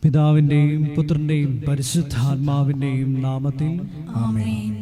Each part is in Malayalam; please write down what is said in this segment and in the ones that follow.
പിതാവിൻ്റെയും പുത്രൻ്റെയും പരിശുദ്ധാത്മാവിൻ്റെയും നാമത്തിൽ ആമേൻ.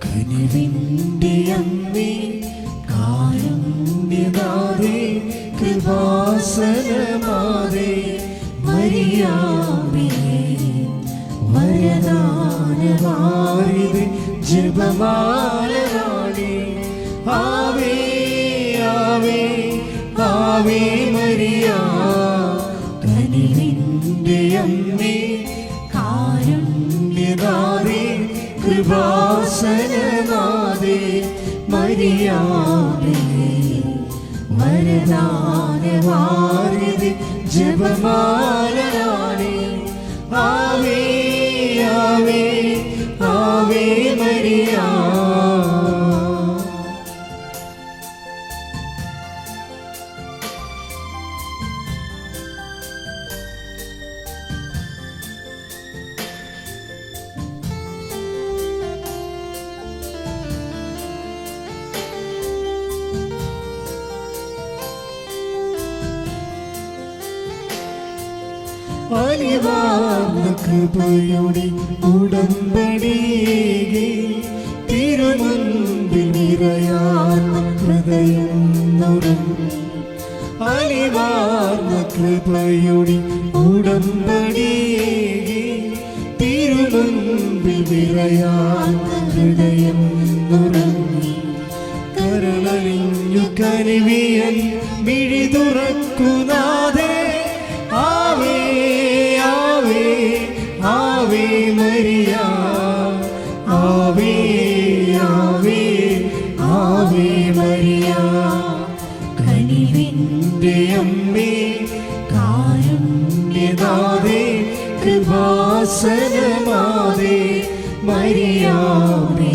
കനിവിന്റെ അമ്മേ, കാരുണ്യനാഥേ, കൃപാസനമാതേ, മരിയാമേ, വരദാനവാരിധി, ജപമാലരാണി, ആവേ ആവേ ആവേ മരിയ. കനിവിന്റെ അമ്മേ, കാരുണ്യനാഥേ, കൃപാസനനാഥേ, മരിയാമേ, വരദാനവാരിധി, ജപമാലരാണി, ആവേ ആവേ ആവേ മരിയ. അലിവാർന്ന കൃപയുടെ ഉടമ്പടിയേകി, തിരുമുൻപിൽ നിറയാർന്ന ഹൃദയം നുറുങ്ങി. അലിവാർന്ന കൃപയുടെ ഉടമ്പടിയേകി, തിരുമുൻപിൽ നിറയാർന്ന ഹൃദയം നുറുങ്ങി. കരളലിഞ്ഞു കനിവിയൻ മിഴി തുറക്കുനാഥേ, ആവേ ആവേ ആവേ മരിയ, ആവേ ആവേ ആവേ മരിയ. കനിവിന്റെ അമ്മേ, കാരുണ്യനാഥേ, കൃപാസനമാതേ, മരിയാമേ,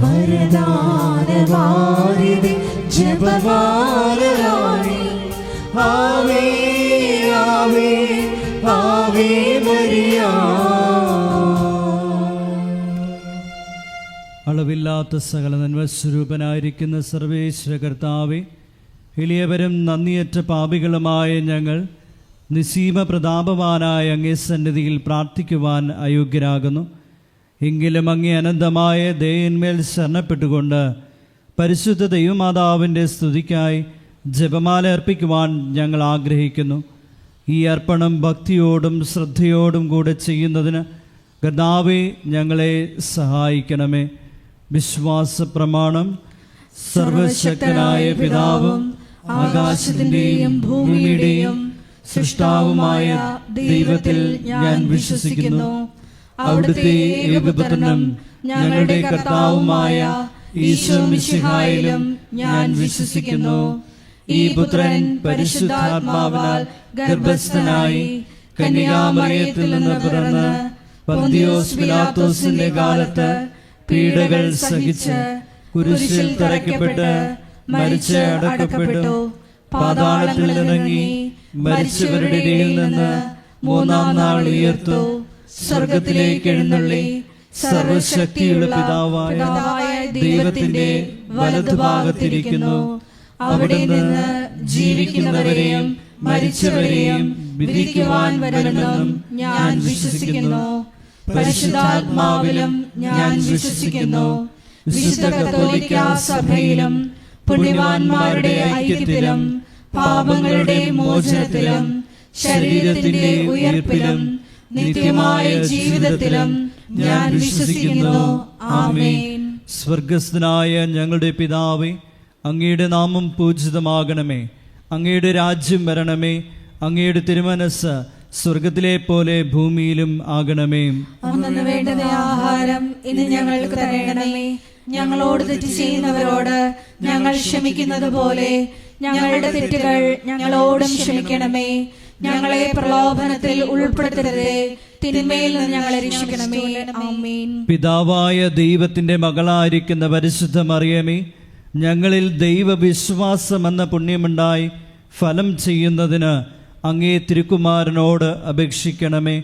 വരദാനവാരിധി, ജപമാലരാണി, ആവേ ആവേ ആവേ മരിയ. അളവില്ലാത്ത സകല നന്മസ്വരൂപനായിരിക്കുന്ന സർവേശ്വര കർത്താവേ, എളിയവരും നന്ദിയറ്റ പാപികളുമായ ഞങ്ങൾ നിസീമ പ്രതാപവാനായ അങ്ങേ സന്നിധിയിൽ പ്രാർത്ഥിക്കുവാൻ അയോഗ്യരാകുന്നു. എങ്കിലും അങ്ങേ അനന്തമായ ദയന്മേൽ ശരണപ്പെട്ടുകൊണ്ട് പരിശുദ്ധ ദൈവമാതാവിൻ്റെ സ്തുതിക്കായി ജപമാല അർപ്പിക്കുവാൻ ഞങ്ങൾ ആഗ്രഹിക്കുന്നു. ഈ അർപ്പണം ഭക്തിയോടും ശ്രദ്ധയോടും കൂടെ ചെയ്യുന്നതിന് കർത്താവേ ഞങ്ങളെ സഹായിക്കണമേ. വിശ്വാസ പ്രമാണം. സർവശക്തനായ പിതാവും ആകാശത്തിൻ്റെയും ഭൂമിയുടെയും സൃഷ്ടാവുമായ ദൈവത്തിൽ ഞാൻ വിശ്വസിക്കുന്നു. അവിടുത്തെ ഏകപുത്രനും ഞങ്ങളുടെ കർത്താവുമായ ഈശോ മിശിഹായിലും ഞാൻ വിശ്വസിക്കുന്നു. ഈ പുത്രൻ പരിശുദ്ധാത്മാവിനാൽ ഗർഭസ്ഥനായി കന്യകാമറിയത്തിൽ നിന്ന് പിറന്ന് പന്തിയോസ് പിലാത്തോസിന്റെ കാലത്ത് പീഡകൾ സഹിച്ച് കുരിശിൽ തറയ്ക്കപ്പെട്ട് മരിച്ച് അടക്കപ്പെട്ടു, പാതാളത്തിൽ ഇറങ്ങി മരിച്ചവരുടെ ഇടയിൽ നിന്ന് മൂന്നാം നാൾ ഉയർത്തു, സ്വർഗത്തിലേക്ക് എഴുന്നള്ളി സർവശക്തിയുള്ള പിതാവായ ദൈവത്തിന്റെ വലതുഭാഗത്തിരിക്കുന്നു. അവിടെ നിന്ന് ജീവിക്കുന്നവരെയും മരിച്ചവരെയും വിധിക്കുവാൻ വരുമെന്നും ഞാൻ വിശ്വസിക്കുന്നു. പരിശുദ്ധാത്മാവിലും ഞാൻ വിശ്വസിക്കുന്നു. വിശുദ്ധ കത്തോലിക്കാ സഭയിലും പുണ്യവാന്മാരുടെ ഐക്യത്തിലും പാപങ്ങളുടെ മോചനത്തിലും ശരീരത്തിന്റെ ഉയർപ്പിലും നിത്യമായ ജീവിതത്തിലും ഞാൻ വിശ്വസിക്കുന്നു. ആമേൻ. സ്വർഗസ്ഥനായ ഞങ്ങളുടെ പിതാവേ, അങ്ങയുടെ നാമം പൂജിതമാകണമേ. അങ്ങയുടെ രാജ്യം വരണമേ. അങ്ങയുടെ തിരുമനസ് സ്വർഗത്തിലെ പോലെ ഭൂമിയിലും ആകണമേ. അന്നു വേണ്ടുന്ന ആഹാരം ഇന്ന് ഞങ്ങൾക്ക് തരണമേ. ഞങ്ങളോട് തെറ്റ് ചെയ്യുന്നവരോട് ഞങ്ങൾ ക്ഷമിക്കുന്നത് പോലെ ഞങ്ങളുടെ തെറ്റുകൾ ഞങ്ങളോടും ക്ഷമിക്കണമേ. ഞങ്ങളെ പ്രലോഭനത്തിൽ ഉൾപ്പെടുത്തരുതേ, തിന്മയിൽ നിന്ന് ഞങ്ങളെ രക്ഷിക്കണമേ. ആമേൻ. പിതാവായ ദൈവത്തിന്റെ മകളായിരിക്കുന്ന പരിശുദ്ധ മറിയമേ, ഞങ്ങളിൽ ദൈവവിശ്വാസം എന്ന പുണ്യമുണ്ടായി ഫലം ചെയ്യുന്നതിന് അങ്ങേ തിരുക്കുമാരനോട് അപേക്ഷിക്കണമേ.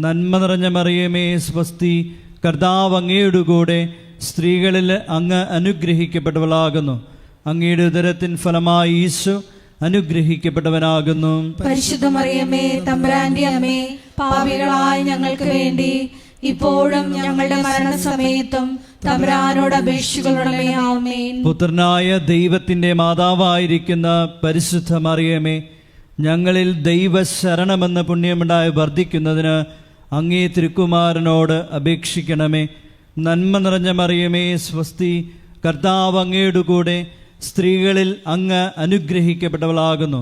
നന്മ നിറഞ്ഞ മറിയമേ, സ്വസ്തി, കർത്താവ് അങ്ങയുടെ കൂടെ സ്ത്രീകളിൽ അങ്ങ് അനുഗ്രഹിക്കപ്പെട്ടവളാകുന്നു. അങ്ങയുടെ ഉദരത്തിൻ ഫലമായി ഈശോ അനുഗ്രഹിക്കപ്പെട്ടവനാകുന്നു. പരിശുദ്ധ മറിയമേ, തമ്പുരാന്റെ അമ്മേ, പാപികളായ ഞങ്ങൾക്ക് വേണ്ടി ഇപ്പോഴും ഞങ്ങളുടെ മരണസമയത്തും തമ്പുരാനോട് അപേക്ഷിക്കണമേ. ആമേൻ. പുത്രനായ ദൈവത്തിന്റെ മാതാവായിരിക്കുന്ന പരിശുദ്ധ മറിയമേ, ഞങ്ങളിൽ ദൈവശരണമെന്ന പുണ്യമുണ്ടായി വർദ്ധിക്കുന്നതിന് അങ്ങേ തിരുക്കുമാരനോട് അപേക്ഷിക്കണമേ. നന്മ നിറഞ്ഞ മറിയമേ, സ്വസ്തി, കർത്താവ് അങ്ങയുടെ കൂടെ സ്ത്രീകളിൽ അങ്ങ് അനുഗ്രഹിക്കപ്പെട്ടവളാകുന്നു.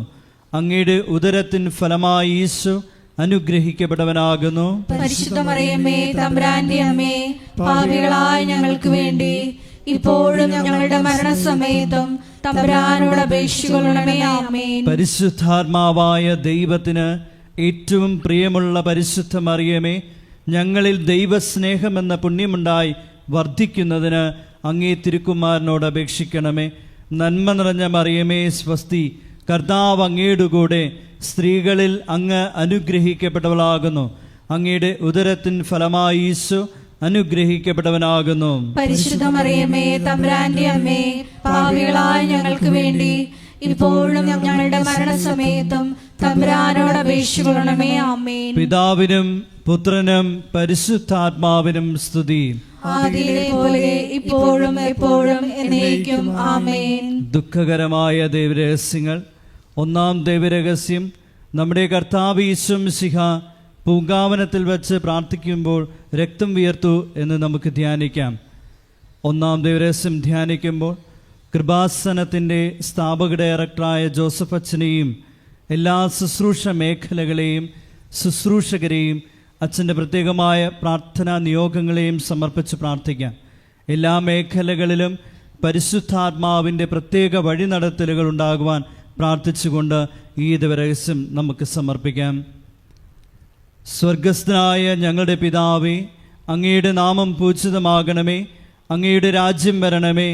അങ്ങയുടെ ഉദരത്തിൻ ഫലമായി ഈശോ അനുഗ്രഹിക്കപ്പെട്ടവനാകുന്നു. പരിശുദ്ധ മറിയമേ, തമ്പുരാന്റെ അമ്മേ, പാപികളായ ഞങ്ങൾക്ക് വേണ്ടി ഇപ്പോഴും ഞങ്ങളുടെ മരണസമയത്തും തമ്പുരാനോട് അപേക്ഷിക്കണമേ. ആമേൻ. പരിശുദ്ധാത്മാവായ ദൈവത്തിന് ഏറ്റവും പ്രിയമുള്ള പരിശുദ്ധ മറിയമേ, ഞങ്ങളിൽ ദൈവസ്നേഹമെന്ന പുണ്യമുണ്ടായി വർദ്ധിക്കുന്നതിന് അങ്ങേ തിരുക്കുമാരനോട് അപേക്ഷിക്കണമേ. നന്മ നിറഞ്ഞ മറിയമേ, സ്വസ്തി, കർത്താവ് അങ്ങയുടെ കൂടെ സ്ത്രീകളിൽ അങ്ങ് അനുഗ്രഹിക്കപ്പെട്ടവളാകുന്നു. അങ്ങയുടെ ഉദരത്തിൻ ഫലമായി ഈശോ അനുഗ്രഹിക്കപ്പെട്ടവനാകുന്നു. പരിശുദ്ധ മറിയമേ, തമ്പുരാന്റെ അമ്മേ, പാപികളായ ഞങ്ങൾക്ക് വേണ്ടി ഇപ്പോഴും ഞങ്ങളുടെ മരണസമയത്തും തമ്പുരാനോട് അപേക്ഷിക്കണമേ. ആമേൻ. പിതാവിനും പുത്രനും പരിശുദ്ധാത്മാവിനും സ്തുതി. ആദിയിലെ പോലെ ഇപ്പോഴും എപ്പോഴും എന്നേക്കും. ആമേൻ. ദുഃഖകരമായ ദൈവരഹസ്യങ്ങൾ. ഒന്നാം ദൈവരഹസ്യം, നമ്മുടെ കർത്താവ് ഈശോ മിശിഹ പൂങ്കാവനത്തിൽ വച്ച് പ്രാർത്ഥിക്കുമ്പോൾ രക്തം വിയർത്തു എന്ന് നമുക്ക് ധ്യാനിക്കാം. ഒന്നാം ദൈവരഹസ്യം ധ്യാനിക്കുമ്പോൾ കൃപാസനത്തിൻ്റെ സ്ഥാപക ഡയറക്ടറായ ജോസഫ് അച്ഛനെയും എല്ലാ ശുശ്രൂഷ മേഖലകളെയും ശുശ്രൂഷകരെയും അച്ഛൻ്റെ പ്രത്യേകമായ പ്രാർത്ഥനാ നിയോഗങ്ങളെയും സമർപ്പിച്ച് പ്രാർത്ഥിക്കാം. എല്ലാ മേഖലകളിലും പരിശുദ്ധാത്മാവിൻ്റെ പ്രത്യേക വഴിനടത്തലുകൾ ഉണ്ടാകുവാൻ പ്രാർത്ഥിച്ചുകൊണ്ട് ഈ ദിവരഹസ്യം നമുക്ക് സമർപ്പിക്കാം. സ്വർഗസ്ഥനായ ഞങ്ങളുടെ പിതാവേ, അങ്ങയുടെ നാമം പൂജിതമാകണമേ. അങ്ങയുടെ രാജ്യം വരണമേ.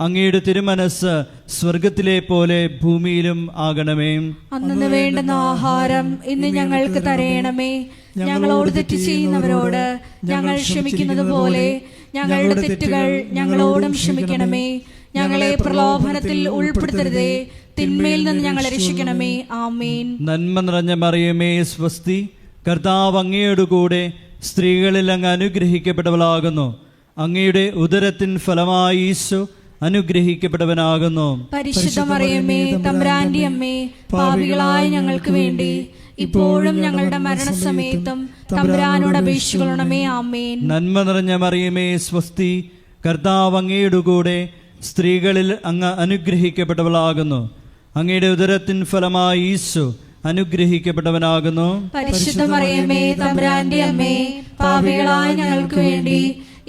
അങ്ങയുടെ തിരുമനസ് സ്വർഗത്തിലെ പോലെ ഭൂമിയിലും ആകണമേ. അന്നു വേണ്ടുന്ന ആഹാരം ഇന്ന് ഞങ്ങൾക്ക് തരയണമേ. ഞങ്ങളോട് തെറ്റ് ചെയ്യുന്നവരോട് ഞങ്ങൾ ക്ഷമിക്കുന്നത് പോലെ ഞങ്ങളുടെ തെറ്റുകൾ ഞങ്ങളോടും ക്ഷമിക്കണമേ. ഞങ്ങളെ പ്രലോഭനത്തിൽ ഉൾപ്പെടുത്തരുതേ, തിന്മയിൽ നിന്ന് ഞങ്ങളെ രക്ഷിക്കണമേ. ആമേൻ. നന്മ നിറഞ്ഞ മറിയമേ, സ്വസ്തി, കർത്താവ് അങ്ങയുടെ കൂടെ സ്ത്രീകളിൽ അങ്ങ് അനുഗ്രഹിക്കപ്പെട്ടവളാകുന്നു. അങ്ങയുടെ ഉദരത്തിൻ ഫലമായി ഈശോ അനുഗ്രഹിക്കപ്പെട്ടവനാകുന്നു. പരിശുദ്ധ മറിയമേ, തമ്പുരാന്റെ അമ്മേ, പാപികളായ ഞങ്ങൾക്ക് വേണ്ടി ഇപ്പോഴും ഞങ്ങളുടെ മരണസമയത്തും തമ്പുരാനോട് അപേക്ഷിക്കണമേ. ആമേൻ. നന്മ നിറഞ്ഞ മറിയമേ, സ്വസ്തി, കർത്താവ് അങ്ങയുടെ കൂടെ സ്ത്രീകളിൽ അങ്ങ് അനുഗ്രഹിക്കപ്പെട്ടവളാകുന്നു. അങ്ങയുടെ ഉദരത്തിൻ ഫലമായി ഈശോ അനുഗ്രഹിക്കപ്പെട്ടവനാകുന്നു. പരിശുദ്ധ മറിയമേ, തമ്പുരാന്റെ അമ്മേ, പാപികളായ ഞങ്ങൾക്ക് വേണ്ടി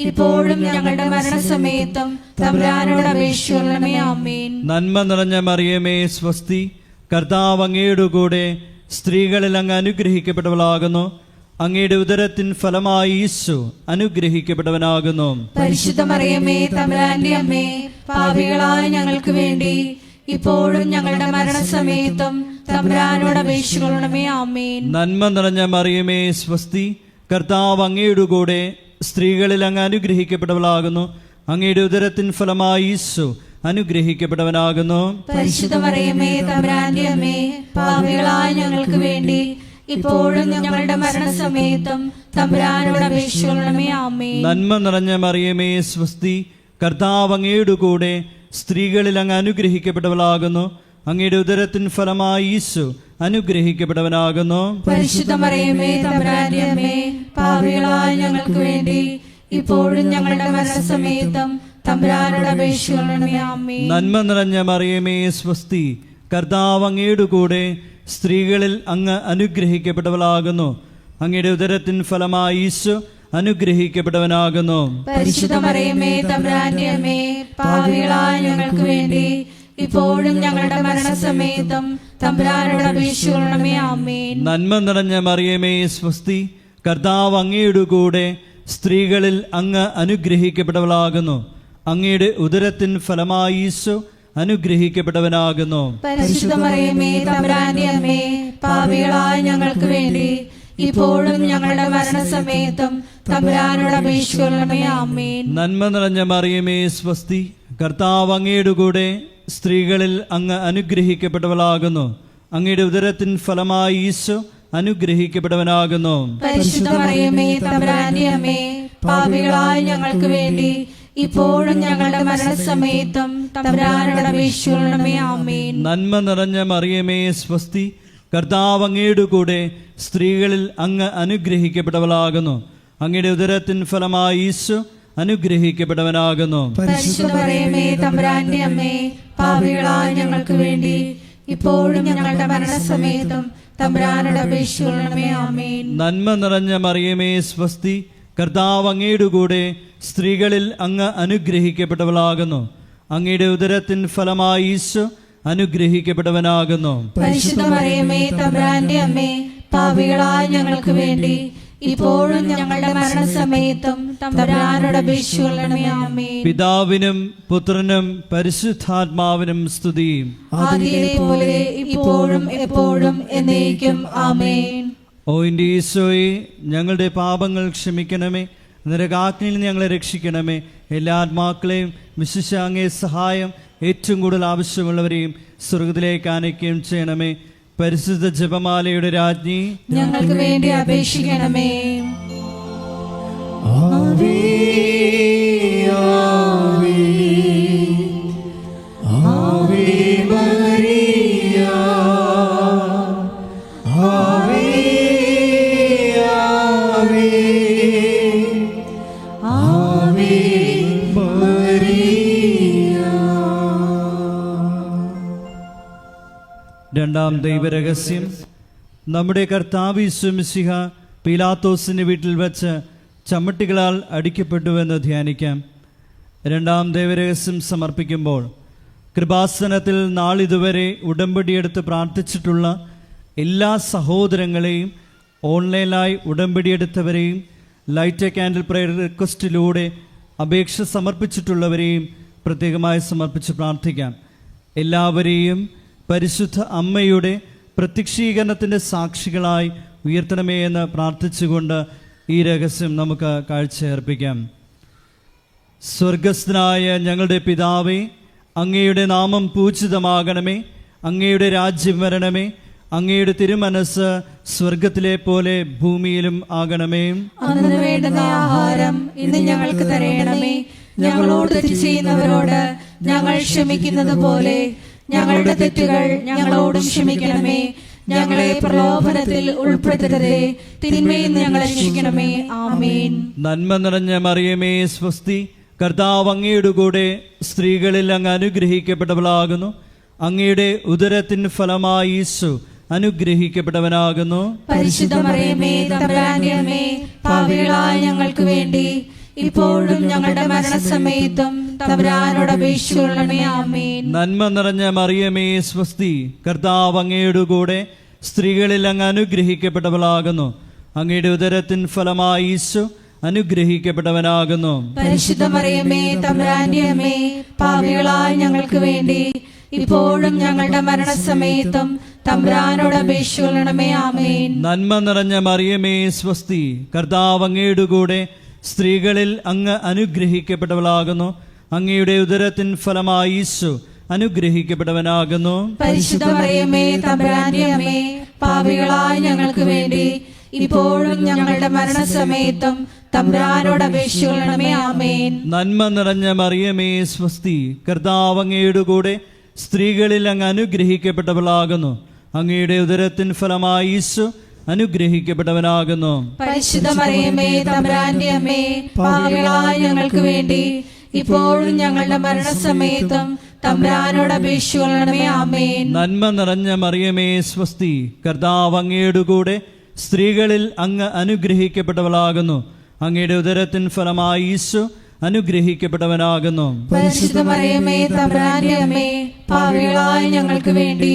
ഇപ്പോഴും ഞങ്ങളുടെ മരണസമയത്തും തമ്പുരാനോട് അപേക്ഷിക്കണമേ. ആമേൻ. നന്മ നിറഞ്ഞ മറിയമേ, സ്വസ്തി, കർത്താവ് അങ്ങയുടെ കൂടെ സ്ത്രീകളിൽ അങ്ങ് അനുഗ്രഹിക്കപ്പെട്ടവളാകുന്നു. അങ്ങയുടെ ഉദരത്തിൻ ഫലമായി ഈശോ അനുഗ്രഹിക്കപ്പെട്ടവനാകുന്നു. പരിശുദ്ധ മറിയമേ, തമ്പുരാന്റെ അമ്മേ, പാപികളായ ഞങ്ങൾക്ക് വേണ്ടി ഇപ്പോഴും ഞങ്ങളുടെ മരണസമയത്തും തമ്പുരാനോട് അപേക്ഷിക്കണമേ. ആമേൻ. നന്മ നിറഞ്ഞ മറിയമേ, സ്വസ്തി, കർത്താവ് അങ്ങയുടെ കൂടെ സ്ത്രീകളിൽ അങ്ങ് അനുഗ്രഹിക്കപ്പെട്ടവളാകുന്നു. അങ്ങയുടെ ഉദരത്തിൻ ഫലമായി ഈശോ അനുഗ്രഹിക്കപ്പെട്ടവനാകുന്നു. പരിശുദ്ധ മറിയമേ, തമ്പുരാന്റെ അമ്മേ, പാപികളായ ഞങ്ങൾക്ക് വേണ്ടി ഇപ്പോഴും ഞങ്ങളുടെ മരണസമയത്തും തമ്പുരാനോട് അപേക്ഷിക്കണമേ. ആമേൻ. നന്മ നിറഞ്ഞ മറിയമേ, സ്വസ്തി, കർത്താവ് അങ്ങയുടെ കൂടെ സ്ത്രീകളിൽ അങ്ങ് അനുഗ്രഹിക്കപ്പെട്ടവളാകുന്നു. അങ്ങയുടെ ഉദരത്തിൻ ഫലമായി ഈശോ അനുഗ്രഹിക്കപ്പെട്ടവനാകുന്നു. പരിശുദ്ധ മറിയമേ, തമ്പുരാന്റെ അമ്മേ, പാപികളായ ഞങ്ങൾക്ക് വേണ്ടി ഇപ്പോഴും ഞങ്ങളുടെ മരണസമയത്തും തമ്പുരാനോട് അപേക്ഷിക്കണമേ. ആമേൻ. നന്മ നിറഞ്ഞ മറിയമേ, സ്വസ്തി, കർത്താവ് അങ്ങയുടെ കൂടെ സ്ത്രീകളിൽ അങ്ങ് അനുഗ്രഹിക്കപ്പെട്ടവളാകുന്നു. അങ്ങയുടെ ഉദരത്തിൻ ഫലമായി ഈശോ അനുഗ്രഹിക്കപ്പെട്ടവനാകുന്നു. പരിശുദ്ധ മറിയമേ തമ്പുരാന്റെ അമ്മേ, പാപികളായ ഞങ്ങൾക്ക് വേണ്ടി ഇപ്പോഴും ഞങ്ങളുടെ മരണസമയത്തും തമ്പുരാനോട് അപേക്ഷിക്കണമേ. ആമേൻ. നന്മ നിറഞ്ഞ മറിയമേ സ്വസ്തി, കർത്താവ് അങ്ങയുടെ കൂടെ സ്ത്രീകളിൽ അങ്ങ് അനുഗ്രഹിക്കപ്പെട്ടവളാകുന്നു. അങ്ങയുടെ ഉദരത്തിൻ ഫലമായി ഈശോ അനുഗ്രഹിക്കപ്പെട്ടവനാകുന്നു. പരിശുദ്ധ മറിയമേ തമ്പുരാന്റെ അമ്മേ, പാപികളായ ഞങ്ങൾക്ക് വേണ്ടി ഇപ്പോഴും ഞങ്ങളുടെ മരണസമയത്തും തമ്പുരാനോട് അപേക്ഷിക്കണമേ. ആമേൻ. നന്മ നിറഞ്ഞ മറിയമേ സ്വസ്തി, കർത്താവ് അങ്ങയുടെ കൂടെ സ്ത്രീകളിൽ അങ്ങ് അനുഗ്രഹിക്കപ്പെട്ടവളാകുന്നു. അങ്ങയുടെ ഉദരത്തിൻ ഫലമായി ഈശോ അനുഗ്രഹിക്കപ്പെട്ടവനാകുന്നു. പരിശുദ്ധ മറിയമേ തമ്പുരാന്റെ അമ്മേ, പാപികളായ ഞങ്ങൾക്ക് വേണ്ടി ഇപ്പോഴും ഞങ്ങളുടെ മരണസമയത്തും തമ്പുരാനോട് അപേക്ഷിക്കണമേ. ആമേൻ. നന്മ നിറഞ്ഞ മറിയമേ സ്വസ്തി, കർത്താവ് അങ്ങയുടെ കൂടെ സ്ത്രീകളിൽ അങ്ങ് അനുഗ്രഹിക്കപ്പെട്ടവളാകുന്നു. അങ്ങയുടെ ഉദരത്തിൻ ഫലമായി ഈശോ അനുഗ്രഹിക്കപ്പെട്ടവനാകുന്നു. പരിശുദ്ധ മറിയമേ തമ്പുരാന്റെ അമ്മേ, പാപികളായ ഞങ്ങൾക്ക് വേണ്ടി ഇപ്പോഴും ഞങ്ങളുടെ മരണസമയത്തും തമ്പുരാനോട് അപേക്ഷിക്കണമേ. ആമേൻ. നന്മ നിറഞ്ഞ മറിയമേ സ്വസ്തി, കർത്താവ് അങ്ങയുടെ കൂടെ സ്ത്രീകളിൽ അങ്ങ് അനുഗ്രഹിക്കപ്പെട്ടവളാകുന്നു. അങ്ങയുടെ ഉദരത്തിൻ ഫലമായി ഈശോ അനുഗ്രഹിക്കപ്പെട്ടവനാകുന്നു. പരിശുദ്ധ മറിയമേ തമ്പുരാന്റെ അമ്മേ, പാപികളായ ഞങ്ങൾക്ക് വേണ്ടി ഇപ്പോഴും ഞങ്ങളുടെ മരണസമയത്തും തമ്പുരാനോട് അപേക്ഷിക്കണമേ. ആമേൻ. പിതാവിനും പുത്രനും പരിശുദ്ധാത്മാവിനും സ്തുതി. ആദിയിലെ പോലെ ഇപ്പോഴും എപ്പോഴും എന്നേക്കും. ആമേൻ. ഓ എൻ്റെ ഈശോയെ, ഞങ്ങളുടെ പാപങ്ങൾ ക്ഷമിക്കണമേ, നരകാഗ്നിയിൽ നിന്ന് ഞങ്ങളെ രക്ഷിക്കണമേ. എല്ലാ ആത്മാക്കളെയും വിശിഷ്യ അങ്ങേ സഹായം ഏറ്റവും കൂടുതൽ ആവശ്യമുള്ളവരെയും സ്വർഗത്തിലേക്ക് ആനയിക്കുകയും ചെയ്യണമേ. പരിശുദ്ധ ജപമാലയുടെ രാജ്ഞി, ഞങ്ങൾക്ക് വേണ്ടി അപേക്ഷിക്കണമേ. ആവേ ആവേ ആവേ മരിയ, ആവേ ആവേ ആവേ മരിയ. രണ്ടാം ദൈവരഹസ്യം. നമ്മുടെ കർത്താവ് യേശു മിശിഹ പീലാത്തോസിന്റെ വീട്ടിൽ വെച്ച് ചമ്മട്ടികളാൽ അടിക്കപ്പെട്ടുവെന്ന് ധ്യാനിക്കാം. രണ്ടാം ദൈവരഹസ്യം സമർപ്പിക്കുമ്പോൾ കൃപാസനത്തിൽ നാളിതുവരെ ഉടമ്പടിയെടുത്ത് പ്രാർത്ഥിച്ചിട്ടുള്ള എല്ലാ സഹോദരങ്ങളെയും, ഓൺലൈനായി ഉടമ്പടിയെടുത്തവരെയും, ലൈറ്റ് എ കാൻഡിൽ പ്രയർ റിക്വസ്റ്റിലൂടെ അപേക്ഷ സമർപ്പിച്ചിട്ടുള്ളവരെയും പ്രത്യേകമായി സമർപ്പിച്ച് പ്രാർത്ഥിക്കാം. എല്ലാവരെയും പരിശുദ്ധ അമ്മയുടെ പ്രത്യക്ഷീകരണത്തിൻ്റെ സാക്ഷികളായി ഉയർത്തണമേ എന്ന് പ്രാർത്ഥിച്ചുകൊണ്ട് ഈ രഹസ്യം നമുക്ക് കാഴ്ചയർപ്പിക്കാം. സ്വർഗസ്ഥനായ ഞങ്ങളുടെ പിതാവേ, അങ്ങയുടെ നാമം പൂജിതമാകണമേ. അങ്ങയുടെ രാജ്യം വരണമേ. അങ്ങയുടെ തിരുമനസ് സ്വർഗത്തിലെ പോലെ ഭൂമിയിലും ആകണമേ. അന്നു വേണ്ടുന്ന ആഹാരം ഇന്ന് ഞങ്ങൾക്ക് തരയണമേ. ഞങ്ങളോട് തെറ്റ് ചെയ്യുന്നവരോട് ഞങ്ങൾ ക്ഷമിക്കുന്നത് പോലെ ഞങ്ങളുടെ തെറ്റുകൾ ഞങ്ങളോടും ക്ഷമിക്കണമേ. ഞങ്ങളെ പ്രലോഭനത്തിൽ ഉൾപ്പെടുത്തരുതേ, തിന്മയിൽ നിന്ന് ഞങ്ങളെ രക്ഷിക്കണമേ. ആമേൻ. നന്മ നിറഞ്ഞ മറിയമേ സ്വസ്തി, കർത്താവ് അങ്ങയുടെ കൂടെ സ്ത്രീകളിൽ അങ്ങ് അനുഗ്രഹിക്കപ്പെട്ടവളാകുന്നു. അങ്ങയുടെ ഉദരത്തിൻ ഫലമായി ഈശോ അനുഗ്രഹിക്കപ്പെട്ടവനാകുന്നു. പരിശുദ്ധ മറിയമേ തമ്പുരാന്റെ അമ്മേ, പാപികളായ ഞങ്ങൾക്ക് വേണ്ടി ഇപ്പോഴും ഞങ്ങളുടെ മരണസമയത്തും തമ്പുരാനോട് അപേക്ഷിക്കണമേ. ആമേൻ. നന്മ നിറഞ്ഞ മറിയമേ സ്വസ്തി, കർത്താവ് അങ്ങയുടെ കൂടെ സ്ത്രീകളിൽ അങ്ങ് അനുഗ്രഹിക്കപ്പെട്ടവളാകുന്നു. അങ്ങയുടെ ഉദരത്തിൻ ഫലമായി ഈശോ അനുഗ്രഹിക്കപ്പെട്ടവനാകുന്നു. പരിശുദ്ധ മറിയമേ തമ്പുരാന്റെ അമ്മേ, പാപികളായ ഞങ്ങൾക്ക് വേണ്ടി ഇപ്പോഴും ഞങ്ങളുടെ മരണസമയത്തും തമ്പുരാനോട് അപേക്ഷിക്കണമേ. ആമേൻ. നന്മ നിറഞ്ഞ മറിയമേ സ്വസ്തി, കർത്താവ് അങ്ങയുടെ കൂടെ സ്ത്രീകളിൽ അങ്ങ് അനുഗ്രഹിക്കപ്പെട്ടവളാകുന്നു. അങ്ങയുടെ ഉദരത്തിൻ ഫലമായി ഈശോ അനുഗ്രഹിക്കപ്പെട്ടവനാകുന്നു. പരിശുദ്ധ മറിയമേ തമ്പുരാന്റെ അമ്മേ, പാപികളായ ഞങ്ങൾക്ക് വേണ്ടി ഇപ്പോഴും ഞങ്ങളുടെ മരണസമയത്തും തമ്പുരാനോട് അപേക്ഷിക്കണമേ. ആമേൻ. നന്മ നിറഞ്ഞ മറിയമേ സ്വസ്തി, കർത്താവ് അങ്ങയുടെ കൂടെ സ്ത്രീകളിൽ അങ്ങ് അനുഗ്രഹിക്കപ്പെട്ടവളാകുന്നു. അങ്ങയുടെ ഉദരത്തിൻ ഫലമായി ഈശോ അനുഗ്രഹിക്കപ്പെട്ടവനാകുന്നു. പരിശുദ്ധ മറിയമേ തമ്പുരാന്റെ അമ്മേ, പാപികളായ ഞങ്ങൾക്ക് വേണ്ടി ഇപ്പോഴും ഞങ്ങളുടെ മരണസമയത്തും തമ്പുരാനോട് അപേക്ഷിക്കണമേ. ആമേൻ. നന്മ നിറഞ്ഞ മറിയമേ സ്വസ്തി, കർത്താവ് അങ്ങയുടെ കൂടെ സ്ത്രീകളിൽ അങ്ങ് അനുഗ്രഹിക്കപ്പെട്ടവളാകുന്നു. അങ്ങയുടെ ഉദരത്തിൻ ഫലമായി ഈശോ അനുഗ്രഹിക്കപ്പെട്ടവനാകുന്നു. പരിശുദ്ധ മറിയമേ തമ്പുരാന്റെ അമ്മേ, പാപികളായ ഞങ്ങൾക്ക് വേണ്ടി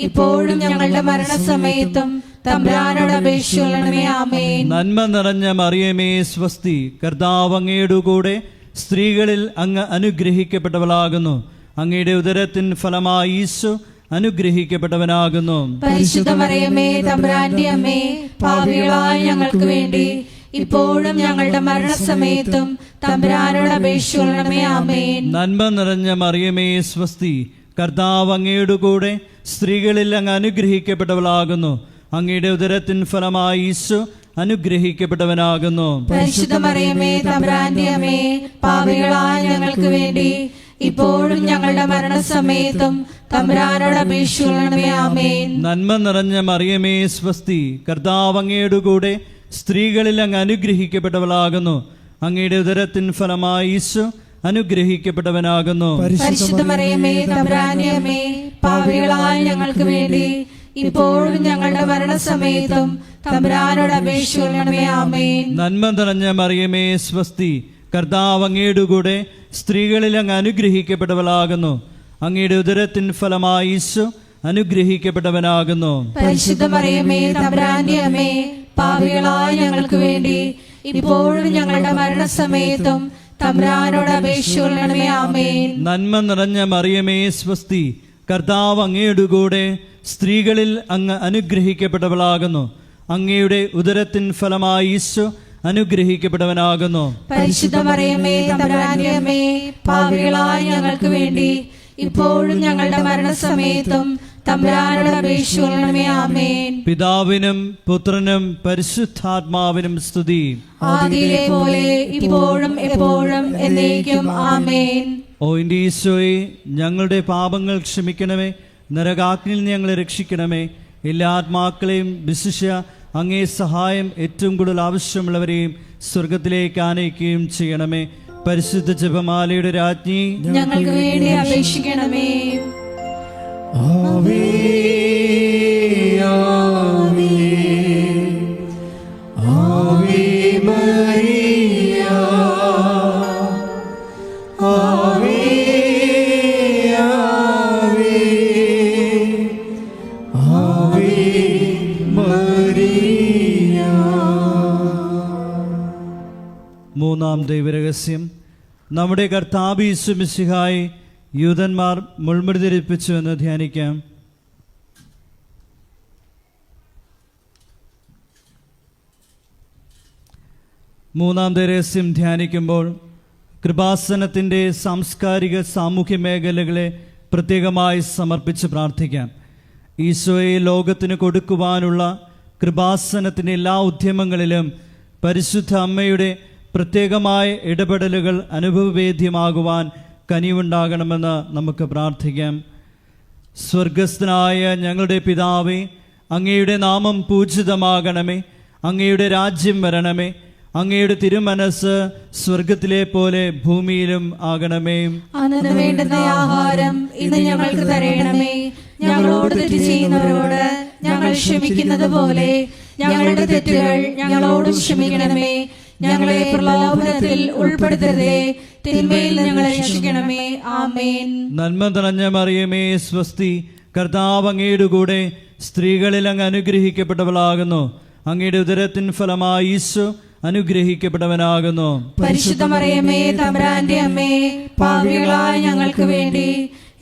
ഇപ്പോഴും ഞങ്ങളുടെ മരണസമയത്തും തമ്പുരാനോട് അപേക്ഷിക്കണമേ. ആമേൻ. നന്മ നിറഞ്ഞ മറിയമേ സ്വസ്തി, കർത്താവ് അങ്ങയുടെ കൂടെ സ്ത്രീകളിൽ അങ്ങ് അനുഗ്രഹിക്കപ്പെട്ടവളാകുന്നു. അങ്ങയുടെ ഉദരത്തിൻ ഫലമായി ഈശോ അനുഗ്രഹിക്കപ്പെട്ടവനാകുന്നു. പരിശുദ്ധ മറിയമേ തമ്പുരാന്റെ അമ്മേ, പാപികളായ ഞങ്ങൾക്ക് വേണ്ടി ഇപ്പോഴും ഞങ്ങളുടെ മരണസമയത്തും തമ്പുരാനോട് അപേക്ഷിക്കണമേ. ആമേൻ. നന്മ നിറഞ്ഞ മറിയമേ സ്വസ്തി, കർത്താവ് അങ്ങയുടെ കൂടെ സ്ത്രീകളിൽ അങ്ങ് അനുഗ്രഹിക്കപ്പെട്ടവളാകുന്നു. അങ്ങയുടെ ഉദരത്തിൻ ഫലമായി ഈശോ അനുഗ്രഹിക്കപ്പെട്ടവനാകുന്നു. പരിശുദ്ധ മറിയമേ തമ്പുരാന്റെ അമ്മേ, പാപികളായ ഞങ്ങൾക്ക് വേണ്ടി ഇപ്പോഴും ഞങ്ങളുടെ മരണസമയത്തും തമ്പുരാനോട് അപേക്ഷിക്കണമേ. ആമേൻ. നന്മ നിറഞ്ഞ മറിയമേ സ്വസ്തി, കർത്താവ് അങ്ങയുടെ കൂടെ സ്ത്രീകളിൽ അങ്ങ് അനുഗ്രഹിക്കപ്പെട്ടവളാകുന്നു. അങ്ങയുടെ ഉദരത്തിൻ ഫലമായി ഈശോ അനുഗ്രഹിക്കപ്പെട്ടവനാകുന്നു. പരിശുദ്ധ മറിയമേ തമ്പുരാന്റെ അമ്മേ, പാപികളായ ഞങ്ങൾക്ക് വേണ്ടി ഇപ്പോഴും ഞങ്ങളുടെ മരണസമയത്തും തമ്പുരാനോട് അപേക്ഷിക്കണമേ. ആമേൻ. നന്മ നിറഞ്ഞ മറിയമേ സ്വസ്തി, കർത്താവ് അങ്ങയുടെ കൂടെ സ്ത്രീകളിൽ അങ്ങ് അനുഗ്രഹിക്കപ്പെട്ടവളാകുന്നു. അങ്ങയുടെ ഉദരത്തിൻ ഫലമായി ഈശോ അനുഗ്രഹിക്കപ്പെട്ടവനാകുന്നു. പരിശുദ്ധ മറിയമേ തമ്പുരാന്റെ അമ്മേ, പാപികളായ ഞങ്ങൾക്ക് വേണ്ടി ഇപ്പോഴും ഞങ്ങളുടെ മരണസമയത്തും തമ്പുരാനോട് അപേക്ഷിക്കണമേ. ആമേൻ. നന്മ നിറഞ്ഞ മറിയമേ സ്വസ്തി, കർത്താവ് അങ്ങയുടെ കൂടെ സ്ത്രീകളിൽ അങ്ങ് അനുഗ്രഹിക്കപ്പെട്ടവളാകുന്നു. അങ്ങയുടെ ഉദരത്തിൻ ഫലമായി ഈശോ അനുഗ്രഹിക്കപ്പെട്ടവനാകുന്നു. പരിശുദ്ധ മറിയമേ തമ്പുരാന്റെ അമ്മേ, പാപികളായ ഞങ്ങൾക്ക് വേണ്ടി ഇപ്പോഴും ഞങ്ങളുടെ മരണസമയത്തും തമ്പുരാനോട് അപേക്ഷിക്കണമേ. ആമേൻ. പിതാവിനും പുത്രനും പരിശുദ്ധാത്മാവിനും സ്തുതി. ആദിയിലെ പോലെ ഇപ്പോഴും എപ്പോഴും എന്നേക്കും. ആമേൻ. ഓ എൻ്റെ ഈശോയെ, ഞങ്ങളുടെ പാപങ്ങൾ ക്ഷമിക്കണമേ, നരകാഗ്നിയിൽ നിന്ന് ഞങ്ങളെ രക്ഷിക്കണമേ. എല്ലാ ആത്മാക്കളെയും വിശിഷ്യ അങ്ങേ സഹായം ഏറ്റവും കൂടുതൽ ആവശ്യമുള്ളവരെയും സ്വർഗത്തിലേക്ക് ആനയിക്കുകയും ചെയ്യണമേ. പരിശുദ്ധ ജപമാലയുടെ രാജ്ഞി, ഞങ്ങൾക്ക് വേണ്ടി അപേക്ഷിക്കണമേ. ആവേ ആവേ ആവേ മരിയ, ആവേ ആവേ ആവേ മരിയ. മൂന്നാം ദൈവരഹസ്യം. നമ്മുടെ കർത്താവ് യേശു മിശിഹായെ യൂതന്മാർ മുൾമുടി ധരിപ്പിച്ചു എന്ന് ധ്യാനിക്കാം. മൂന്നാം ദൈവരഹസ്യം ധ്യാനിക്കുമ്പോൾ കൃപാസനത്തിൻ്റെ സാംസ്കാരിക സാമൂഹ്യ മേഖലകളെ പ്രത്യേകമായി സമർപ്പിച്ച് പ്രാർത്ഥിക്കാം. ഈശോയെ ലോകത്തിന് കൊടുക്കുവാനുള്ള കൃപാസനത്തിൻ്റെ എല്ലാ ഉദ്യമങ്ങളിലും പരിശുദ്ധ അമ്മയുടെ പ്രത്യേകമായ ഇടപെടലുകൾ അനുഭവവേദ്യമാകുവാൻ കനിവുണ്ടാകണമെന്ന് നമുക്ക് പ്രാർത്ഥിക്കാം. സ്വർഗസ്ഥനായ ഞങ്ങളുടെ പിതാവേ, അങ്ങയുടെ നാമം പൂജിതമാകണമേ. അങ്ങയുടെ രാജ്യം വരണമേ. അങ്ങയുടെ തിരുമനസ് സ്വർഗത്തിലെ പോലെ ഭൂമിയിലും ആകണമേ. അന്നു വേണ്ടുന്ന ആഹാരം ഇന്ന് ഞങ്ങൾക്ക് തരണമേ. ഞങ്ങളോട് തെറ്റ് ചെയ്യുന്നവരോട് ഞങ്ങൾ ക്ഷമിക്കുന്നത് പോലെ ഞങ്ങളുടെ തെറ്റുകൾ ഞങ്ങളോടും ക്ഷമിക്കണമേ. ഞങ്ങളെ പ്രലോഭനത്തിൽ ഉൾപ്പെടുത്തരുതേ, തിന്മയിൽ ഞങ്ങളെ രക്ഷിക്കണമേ. ആമേൻ. നന്മ നിറഞ്ഞ മറിയമേ സ്വസ്തി, കർത്താവ് അങ്ങയുടെ കൂടെ സ്ത്രീകളിൽ അങ്ങ് അനുഗ്രഹിക്കപ്പെട്ടവളാകുന്നു. അങ്ങയുടെ ഉദരത്തിൻ ഫലമായി ഈശോ അനുഗ്രഹിക്കപ്പെട്ടവനാകുന്നു. പരിശുദ്ധ മറിയമേ തമ്പുരാന്റെ അമ്മേ, പാപികളായ ഞങ്ങൾക്ക് വേണ്ടി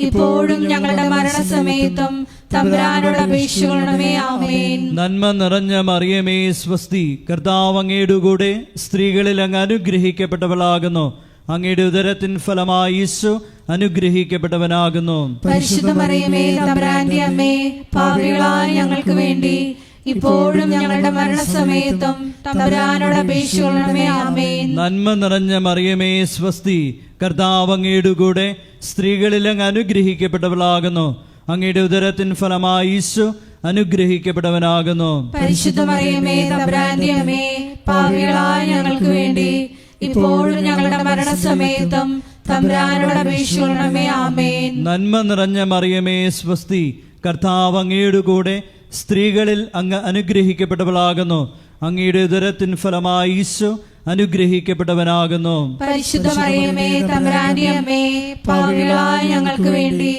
ഇപ്പോഴും ഞങ്ങളുടെ മരണസമയത്തും തമ്പുരാനോട് അപേക്ഷിക്കണമേ. ആമേൻ. നന്മ നിറഞ്ഞ മറിയമേ സ്വസ്തി, കർത്താവ് അങ്ങയുടെ കൂടെ സ്ത്രീകളിൽ അങ്ങ് അനുഗ്രഹിക്കപ്പെട്ടവളാകുന്നു. അങ്ങയുടെ ഉദരത്തിൻ ഫലമായി ഈശോ അനുഗ്രഹിക്കപ്പെട്ടവനാകുന്നു. പരിശുദ്ധ മറിയമേ തമ്പുരാന്റെ അമ്മേ, പാപികളായ ഞങ്ങൾക്ക് വേണ്ടി ഇപ്പോഴും ഞങ്ങളുടെ മരണസമയത്തും തമ്പുരാനോട് അപേക്ഷിക്കണമേ. ആമേൻ. നന്മ നിറഞ്ഞ മറിയമേ സ്വസ്തി, കർത്താവ് അങ്ങയുടെ കൂടെ സ്ത്രീകളിൽ അങ്ങ് അനുഗ്രഹിക്കപ്പെട്ടവളാകുന്നു. അങ്ങയുടെ ഉദരത്തിൻ ഫലമായി ഈശോ അനുഗ്രഹിക്കപ്പെട്ടവനാകുന്നു. പരിശുദ്ധ മറിയമേ തമ്പുരാന്റെ അമ്മേ, പാപികളായ ഞങ്ങൾക്ക് വേണ്ടി ഇപ്പോഴും ഞങ്ങളുടെ മരണസമയത്തും തമ്പുരാനോട് അപേക്ഷിക്കണമേ. ആമേൻ. നന്മ നിറഞ്ഞ മറിയമേ സ്വസ്തി, കർത്താവ് അങ്ങയുടെ കൂടെ, സ്ത്രീകളിൽ അങ്ങ് അനുഗ്രഹിക്കപ്പെട്ടവളാകുന്നു. അങ്ങയുടെ ഉദരത്തിൻ ഫലമായി ഈശോ അനുഗ്രഹിക്കപ്പെട്ടവനാകുന്നു. പരിശുദ്ധ മറിയമേ തമ്പുരാന്റെ അമ്മേ, പാപികളായ ഞങ്ങൾക്ക് വേണ്ടി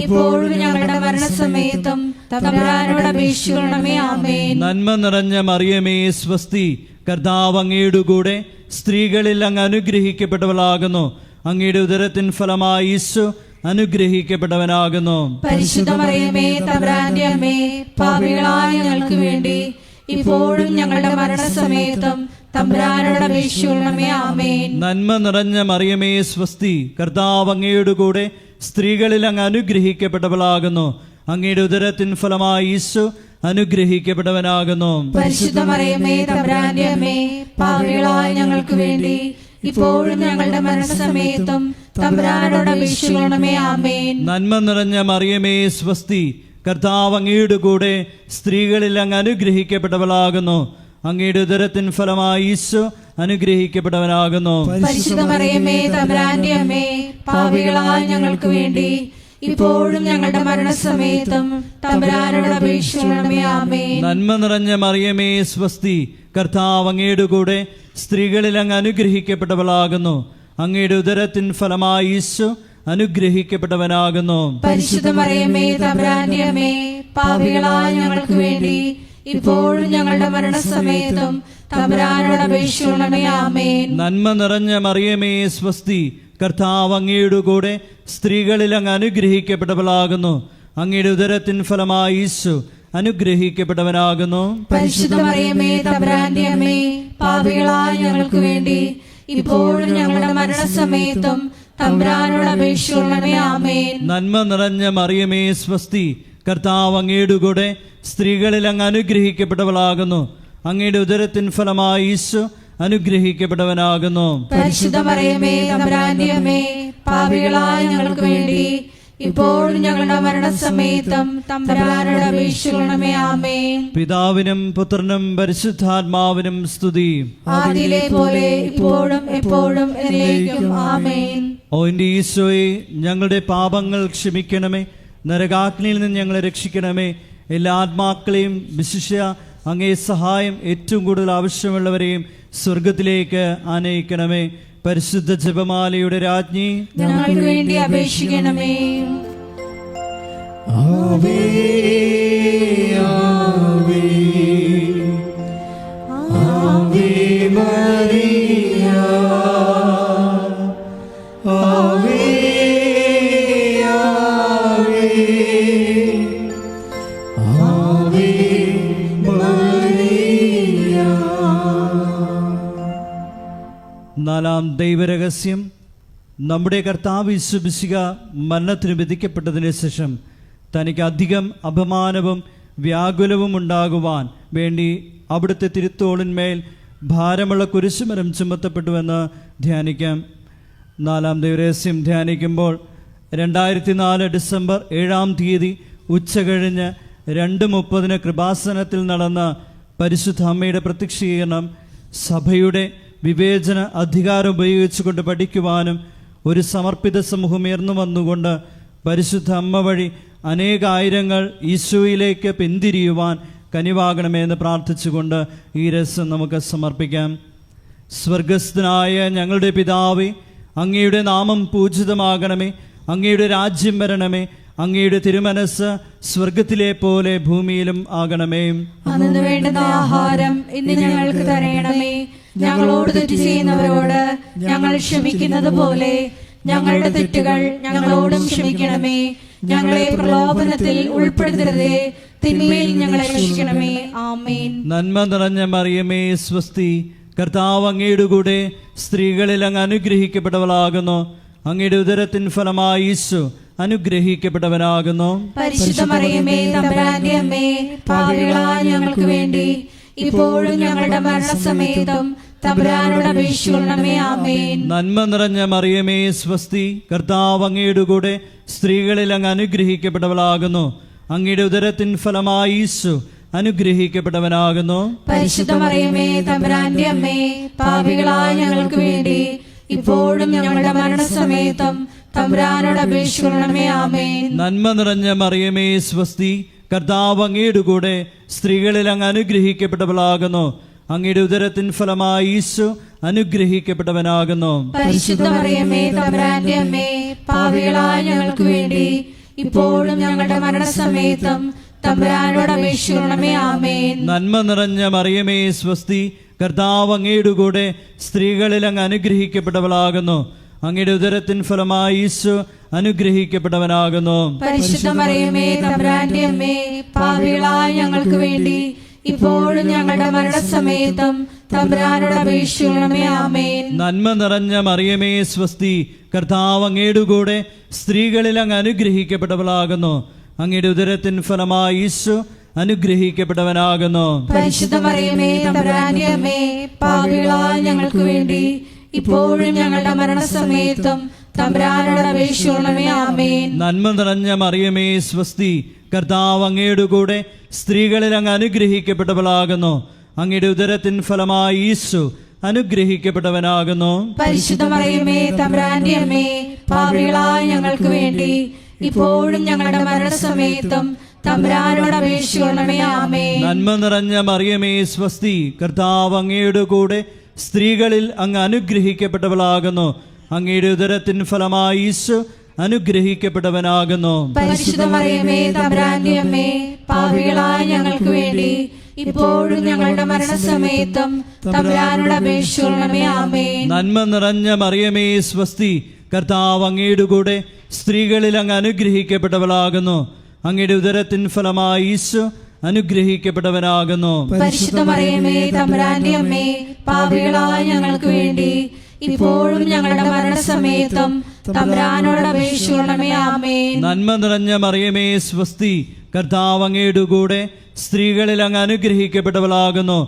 ഇപ്പോഴും ഞങ്ങളുടെ മരണസമയത്തും തമ്പുരാനോട് അപേക്ഷിക്കണമേ. ആമേൻ. നന്മ നിറഞ്ഞ മറിയമേ സ്വസ്തി, കർത്താവ് അങ്ങയുടെ കൂടെ, സ്ത്രീകളിൽ അങ്ങ് അനുഗ്രഹിക്കപ്പെട്ടവളാകുന്നു. അങ്ങയുടെ ഉദരത്തിൻ ഫലമായി ഈശോ അനുഗ്രഹിക്കപ്പെട്ടവനാകുന്നു. പരിശുദ്ധ മറിയമേ തമ്പുരാന്റെ അമ്മേ, പാപികളായ ഞങ്ങൾക്ക് വേണ്ടി ഇപ്പോഴും ഞങ്ങളുടെ മരണസമയത്തും തമ്പുരാനോട് അപേക്ഷിക്കണമേ. ആമേൻ. നന്മ നിറഞ്ഞ മറിയമേ സ്വസ്തി, കർത്താവ് അങ്ങയുടെ കൂടെ, സ്ത്രീകളിൽ അങ്ങ് അനുഗ്രഹിക്കപ്പെട്ടവളാകുന്നു. അങ്ങയുടെ ഉദരത്തിൻ ഫലമായി ഈശോ അനുഗ്രഹിക്കപ്പെട്ടവനാകുന്നു. പരിശുദ്ധ മറിയമേ തമ്പുരാന്റെ അമ്മേ, പാപികളായ ഞങ്ങൾക്ക് വേണ്ടി ഇപ്പോഴും ഞങ്ങളുടെ മരണസമയത്തും തമ്പുരാനോട് അപേക്ഷിക്കണമേ. ആമേൻ. നന്മ നിറഞ്ഞ മറിയമേ സ്വസ്തി, കർത്താവ് അങ്ങയുടെ കൂടെ, സ്ത്രീകളിൽ അങ്ങ് അനുഗ്രഹിക്കപ്പെട്ടവളാകുന്നു. അങ്ങയുടെ ഉദരത്തിൻ ഫലമായി ഈശോ അനുഗ്രഹിക്കപ്പെട്ടവനാകുന്നു. പരിശുദ്ധ മറിയമേ തമ്പുരാന്റെ അമ്മേ, പാപികളായ ഞങ്ങൾക്ക് വേണ്ടി ഇപ്പോഴും ഞങ്ങളുടെ മരണസമയത്തും തമ്പുരാനോട് അപേക്ഷിക്കണമേ. ആമേൻ. നന്മ നിറഞ്ഞ മറിയമേ സ്വസ്തി, കർത്താവ് അങ്ങയുടെ കൂടെ, സ്ത്രീകളിൽ അങ്ങ് അനുഗ്രഹിക്കപ്പെട്ടവളാകുന്നു. അങ്ങയുടെ ഉദരത്തിൻ ഫലമായി ഈശോ അനുഗ്രഹിക്കപ്പെട്ടവനാകുന്നു. പരിശുദ്ധ മറിയമേ തമ്പുരാന്റെ അമ്മേ, പാപികളായ ഞങ്ങൾക്ക് വേണ്ടി ഇപ്പോഴും ഞങ്ങളുടെ മരണസമയത്തും തമ്പുരാനോട് അപേക്ഷിക്കണമേ. ആമേൻ. നന്മ നിറഞ്ഞ മറിയമേ സ്വസ്തി, കർത്താവ് അങ്ങയുടെ കൂടെ, സ്ത്രീകളിൽ അങ്ങ് അനുഗ്രഹിക്കപ്പെട്ടവളാകുന്നു. അങ്ങയുടെ ഉദരത്തിൻ ഫലമായി ഈശോ അനുഗ്രഹിക്കപ്പെട്ടവനാകുന്നു. പരിശുദ്ധ മറിയമേ തമ്പുരാന്റെ അമ്മേ, പാപികളായ ഞങ്ങൾക്ക് വേണ്ടി ഇപ്പോഴും ഞങ്ങളുടെ മരണസമയത്തും തമ്പുരാനോട് അപേക്ഷിക്കണമേ. ആമേൻ. നന്മ നിറഞ്ഞ മറിയമേ സ്വസ്തി, കർത്താവ് അങ്ങയുടെ കൂടെ, സ്ത്രീകളിൽ അങ്ങ് അനുഗ്രഹിക്കപ്പെട്ടവളാകുന്നു. അങ്ങയുടെ ഉദരത്തിൻ ഫലമായി ഈശോ അനുഗ്രഹിക്കപ്പെട്ടവനാകുന്നു. പരിശുദ്ധ മറിയമേ തമ്പുരാന്റെ അമ്മേ, പാപികളായ ഞങ്ങൾക്ക് വേണ്ടി ഇപ്പോഴും ഞങ്ങളുടെ മരണസമയത്തും തമ്പുരാനോട് അപേക്ഷിക്കണമേ. ആമേൻ. പിതാവിനും പുത്രനും പരിശുദ്ധാത്മാവിനും സ്തുതി. ആദിയിലെ പോലെ ഇപ്പോഴും എപ്പോഴും എന്നേക്കും. ആമേൻ. ഓ എൻ്റെ ഈശോയെ, ഞങ്ങളുടെ പാപങ്ങൾ ക്ഷമിക്കണമേ. നരകാഗ്നിയിൽ നിന്ന് ഞങ്ങളെ രക്ഷിക്കണമേ. എല്ലാ ആത്മാക്കളെയും, വിശിഷ്യ അങ്ങേ സഹായം ഏറ്റവും കൂടുതൽ ആവശ്യമുള്ളവരെയും സ്വർഗത്തിലേക്ക് ആനയിക്കണമേ. പരിശുദ്ധ ജപമാലയുടെ രാജ്ഞി, ഞങ്ങൾക്ക് വേണ്ടി അപേക്ഷിക്കണമേ. ആവേ ആവേ ആവേ മരിയ, ആവേ ആവേ ആവേ മരിയ. നാലാം ദൈവരഹസ്യം. നമ്മുടെ കർത്താവ് യേശു മിശിഹ മരണത്തിന് വിധിക്കപ്പെട്ടതിന് ശേഷം തനിക്ക് അധികം അപമാനവും വ്യാകുലവും ഉണ്ടാകുവാൻ വേണ്ടി അവിടുത്തെ തിരുത്തോളിന്മേൽ ഭാരമുള്ള കുരിശുമരം ചുമത്തപ്പെട്ടുവെന്ന് ധ്യാനിക്കാം. നാലാം ദൈവരഹസ്യം ധ്യാനിക്കുമ്പോൾ 2004 ഡിസംബർ 7-ാം തീയതി ഉച്ചകഴിഞ്ഞ് 2:30 കൃപാസനത്തിൽ നടന്ന പരിശുദ്ധ അമ്മയുടെ പ്രത്യക്ഷീകരണം സഭയുടെ വിവേചന അധികാരം ഉപയോഗിച്ചുകൊണ്ട് പഠിക്കുവാനും ഒരു സമർപ്പിത സമൂഹം ഉയർന്നു വന്നുകൊണ്ട് പരിശുദ്ധ അമ്മ വഴി അനേകായിരങ്ങൾ ഈശോയിലേക്ക് പിന്തിരിയുവാൻ കനിവാകണമെന്ന് പ്രാർത്ഥിച്ചുകൊണ്ട് ഈ രസം നമുക്ക് സമർപ്പിക്കാം. സ്വർഗസ്ഥനായ ഞങ്ങളുടെ പിതാവേ, അങ്ങയുടെ നാമം പൂജിതമാകണമേ. അങ്ങയുടെ രാജ്യം വരണമേ. അങ്ങയുടെ തിരുമനസ് സ്വർഗത്തിലെ പോലെ ഭൂമിയിലും ആകണമേ. അന്നു വേണ്ടുന്ന ആഹാരം ഇന്ന് ഞങ്ങൾക്ക് തരണമേ. ഞങ്ങളോട് തെറ്റ് ചെയ്യുന്നവരോട് ഞങ്ങൾ ക്ഷമിക്കുന്നത് പോലെ ഞങ്ങളുടെ തെറ്റുകൾ ഞങ്ങളോടും ക്ഷമിക്കണമേ. ഞങ്ങളെ പ്രലോഭനത്തിൽ ഉൾപ്പെടുത്തരുതേ, തിന്മയിൽ ഞങ്ങളെ രക്ഷിക്കണമേ. ആമേൻ. നന്മ നിറഞ്ഞ മറിയമേ സ്വസ്തി, കർത്താവ് അങ്ങയുടെ കൂടെ, സ്ത്രീകളിൽ അങ്ങ് അനുഗ്രഹിക്കപ്പെട്ടവളാകുന്നു. അങ്ങയുടെ ഉദരത്തിൻ ഫലമായി ഈശോ അനുഗ്രഹിക്കപ്പെട്ടവനാകുന്നു. പരിശുദ്ധ മറിയമേ തമ്പുരാന്റെ അമ്മേ, പാപികളായ ഞങ്ങൾക്ക് വേണ്ടി ഇപ്പോഴും ഞങ്ങളുടെ മരണസമയത്തും തമ്പുരാനോട് അപേക്ഷിക്കണമേ. ആമേൻ. നന്മ നിറഞ്ഞ മറിയമേ സ്വസ്തി, കർത്താവ് അങ്ങയുടെ കൂടെ, സ്ത്രീകളിൽ അങ്ങ് അനുഗ്രഹിക്കപ്പെട്ടവളാകുന്നു. അങ്ങയുടെ ഉദരത്തിൻ ഫലമായി ഈശോ അനുഗ്രഹിക്കപ്പെട്ടവനാകുന്നു. പരിശുദ്ധ മറിയമേ തമ്പുരാന്റെ അമ്മേ, പാപികളായ ഞങ്ങൾക്ക് വേണ്ടി ഇപ്പോഴും ഞങ്ങളുടെ മരണസമയത്തും തമ്പുരാനോട് അപേക്ഷിക്കണമേ. ആമേൻ. നന്മ നിറഞ്ഞ മറിയമേ സ്വസ്തി, കർത്താവ് അങ്ങയുടെ കൂടെ സ്ത്രീകളിൽ അങ്ങ് അനുഗ്രഹിക്കപ്പെട്ടവളാകുന്നു. അങ്ങയുടെ ഉദരത്തിൻ ഫലമായി ഈശോ അനുഗ്രഹിക്കപ്പെട്ടവനാകുന്നു. പരിശുദ്ധ മറിയമേ തമ്പുരാന്റെ അമ്മേ, പാപികളായ ഞങ്ങൾക്ക് വേണ്ടി ഇപ്പോഴും ഞങ്ങളുടെ മരണസമയത്തും തമ്പുരാനോട് അപേക്ഷിക്കണമേ. ആമേൻ. നന്മ നിറഞ്ഞ മറിയമേ സ്വസ്തി, കർത്താവ് അങ്ങയുടെ കൂടെ സ്ത്രീകളിൽ അങ്ങ് അനുഗ്രഹിക്കപ്പെട്ടവളാകുന്നു. അങ്ങയുടെ ഉദരത്തിൻ ഫലമായി ഈശോ അനുഗ്രഹിക്കപ്പെട്ടവനാകുന്നു. പരിശുദ്ധ മറിയമേ തമ്പുരാന്റെ അമ്മേ, പാപികളായ ഞങ്ങൾക്ക് വേണ്ടി ഇപ്പോഴും ഞങ്ങളുടെ മരണസമയത്തും തമ്പുരാനോട് അപേക്ഷിക്കണമേ. ആമേൻ. നന്മ നിറഞ്ഞ മറിയമേ സ്വസ്തി, കർത്താവ് അങ്ങയുടെ കൂടെ സ്ത്രീകളിൽ അങ്ങ് അനുഗ്രഹിക്കപ്പെട്ടവളാകുന്നു. അങ്ങയുടെ ഉദരത്തിൻ ഫലമായി ഈശോ അനുഗ്രഹിക്കപ്പെട്ടവനാകുന്നു. പരിശുദ്ധ മറിയമേ തമ്പുരാന്റെ അമ്മേ, പാപികളായ ഞങ്ങൾക്ക് വേണ്ടി ഇപ്പോഴും ഞങ്ങളുടെ മരണസമയത്തും തമ്പുരാനോട് അപേക്ഷിക്കണമേ. ആമേൻ. നന്മ നിറഞ്ഞ മറിയമേ സ്വസ്തി, കർത്താവ് അങ്ങയുടെ കൂടെ സ്ത്രീകളിൽ അങ്ങ് അനുഗ്രഹിക്കപ്പെട്ടവളാകുന്നു. അങ്ങയുടെ ഉദരത്തിൻ ഫലമായി ഈശോ അനുഗ്രഹിക്കപ്പെട്ടവനാകുന്നു. പരിശുദ്ധ മറിയമേ തമ്പുരാന്റെ അമ്മേ, പാപികളായ ഞങ്ങൾക്ക് വേണ്ടി ഇപ്പോഴും ഞങ്ങളുടെ മരണസമയത്തും തമ്പുരാനോട് അപേക്ഷിക്കണമേ. ആമേൻ. നന്മ നിറഞ്ഞ മറിയമേ സ്വസ്തി, കർത്താവ് അങ്ങയുടെ കൂടെ സ്ത്രീകളിൽ അങ്ങ് അനുഗ്രഹിക്കപ്പെട്ടവളാകുന്നു. അങ്ങയുടെ ഉദരത്തിൻ ഫലമായി ഈശോ അനുഗ്രഹിക്കപ്പെട്ടവനാകുന്നു. പരിശുദ്ധ മറിയമേ തമ്പുരാന്റെ അമ്മേ, പാപികളായ ഞങ്ങൾക്ക് വേണ്ടി ഇപ്പോഴും ഞങ്ങളുടെ മരണസമയത്തും തമ്പുരാനോട് അപേക്ഷിക്കണമേ. ആമേൻ. നന്മ നിറഞ്ഞ മറിയമേ സ്വസ്തി, കർത്താവ് അങ്ങയുടെ കൂടെ സ്ത്രീകളിൽ അങ്ങ് അനുഗ്രഹിക്കപ്പെട്ടവളാകുന്നു. അങ്ങയുടെ ഉദരത്തിൻ ഫലമായി ഈശോ അനുഗ്രഹിക്കപ്പെട്ടവനാകുന്നു. പരിശുദ്ധ മറിയമേ തമ്പുരാന്റെ അമ്മേ, പാപികളായ ഞങ്ങൾക്ക് വേണ്ടി ഇപ്പോഴും ഞങ്ങളുടെ മരണസമയത്തും തമ്പുരാനോട് അപേക്ഷിക്കണമേ. ആമേൻ. നന്മ നിറഞ്ഞ മറിയമേ സ്വസ്തി, കർത്താവ് അങ്ങയുടെ കൂടെ സ്ത്രീകളിൽ അങ്ങ് അനുഗ്രഹിക്കപ്പെട്ടവളാകുന്നു.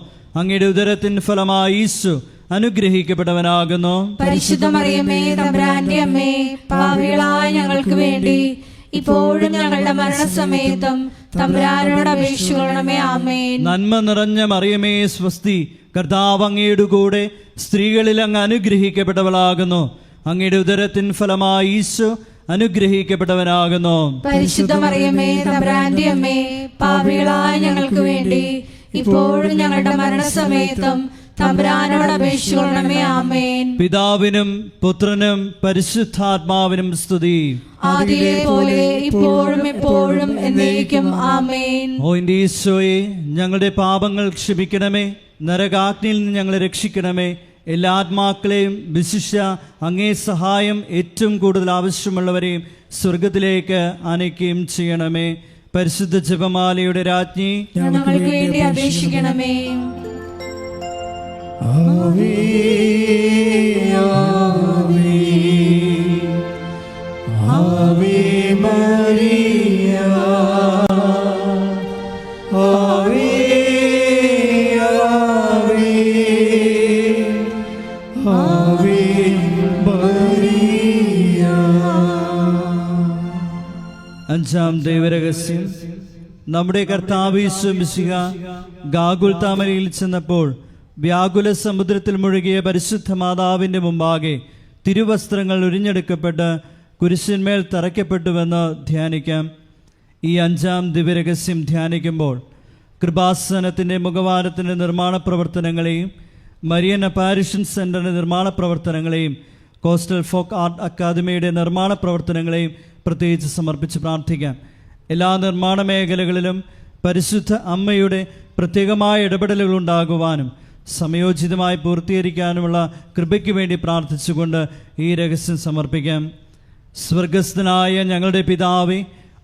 അങ്ങയുടെ ഉദരത്തിൻ ഫലമായി ഈശോ അനുഗ്രഹിക്കപ്പെട്ടവനാകുന്നു. പരിശുദ്ധ മറിയമേ തമ്പുരാന്റെ അമ്മേ, പാപികളായ ഞങ്ങൾക്ക് വേണ്ടി ഇപ്പോഴും ഞങ്ങളുടെ മരണസമയത്തും തമ്പുരാനോട് അപേക്ഷിക്കണമേ. ആമേൻ. നന്മ നിറഞ്ഞ മറിയമേ സ്വസ്തി, കർത്താവ് അങ്ങയുടെ കൂടെ സ്ത്രീകളിൽ അങ്ങ് അനുഗ്രഹിക്കപ്പെട്ടവളാകുന്നു. അങ്ങയുടെ ഉദരത്തിൻ ഫലമായി ഈശോ അനുഗ്രഹിക്കപ്പെട്ടവനാകുന്നു. പരിശുദ്ധ മറിയമേ തമ്പുരാന്റെ അമ്മേ, പാപികളായ ഞങ്ങൾക്ക് വേണ്ടി ഇപ്പോഴും ഞങ്ങളുടെ മരണസമയത്തും തമ്പുരാനോട് അപേക്ഷിക്കണമേ. ആമേൻ. പിതാവിനും പുത്രനും പരിശുദ്ധാത്മാവിനും സ്തുതി. ആദിയിലെ പോലെ ഇപ്പോഴും എപ്പോഴും എന്നേക്കും. ആമേൻ. ഓ എൻ്റെ ഈശോയെ, ഞങ്ങളുടെ പാപങ്ങൾ ക്ഷമിക്കണമേ. നരകാഗ്നിയിൽ നിന്ന് ഞങ്ങളെ രക്ഷിക്കണമേ. എല്ലാ ആത്മാക്കളെയും വിശിഷ്യ അങ്ങേ സഹായം ഏറ്റവും കൂടുതൽ ആവശ്യമുള്ളവരെയും സ്വർഗത്തിലേക്ക് ആനയിക്കുകയും ചെയ്യണമേ. പരിശുദ്ധ ജപമാലയുടെ രാജ്ഞി, ഞങ്ങൾക്ക് വേണ്ടി അപേക്ഷിക്കണമേ. ആവേ ആവേ ആവേ മരിയ, ആവേ ആവേ ആവേ മരിയ. അഞ്ചാം ദൈവരഹസ്യം. നമ്മുടെ കർത്താവ് യേശു മിശിഹ ഗാഗുൽത്താമരയിൽ ചെന്നപ്പോൾ വ്യാകുല സമുദ്രത്തിൽ മുഴുകിയ പരിശുദ്ധ മാതാവിൻ്റെ മുമ്പാകെ തിരുവസ്ത്രങ്ങൾ ഉരിഞ്ഞെടുക്കപ്പെട്ട് കുരിശിന്മേൽ തറയ്ക്കപ്പെട്ടുവെന്ന് ധ്യാനിക്കാം. ഈ അഞ്ചാം ദിവ്യരഹസ്യം ധ്യാനിക്കുമ്പോൾ കൃപാസനത്തിൻ്റെ മുഖവാരത്തിൻ്റെ നിർമ്മാണ പ്രവർത്തനങ്ങളെയും മരിയൻ അപ്പാരിഷൻ സെൻ്ററിൻ്റെ നിർമ്മാണ പ്രവർത്തനങ്ങളെയും കോസ്റ്റൽ ഫോക്ക് ആർട്ട് അക്കാദമിയുടെ നിർമ്മാണ പ്രവർത്തനങ്ങളെയും പ്രത്യേകിച്ച് സമർപ്പിച്ച് പ്രാർത്ഥിക്കാം. എല്ലാ നിർമ്മാണ മേഖലകളിലും പരിശുദ്ധ അമ്മയുടെ പ്രത്യേകമായ ഇടപെടലുകൾ ഉണ്ടാകുവാനും സമയോചിതമായി പൂർത്തീകരിക്കാനുമുള്ള കൃപയ്ക്ക് വേണ്ടി പ്രാർത്ഥിച്ചുകൊണ്ട് ഈ രഹസ്യം സമർപ്പിക്കാം. സ്വർഗസ്ഥനായ ഞങ്ങളുടെ പിതാവേ,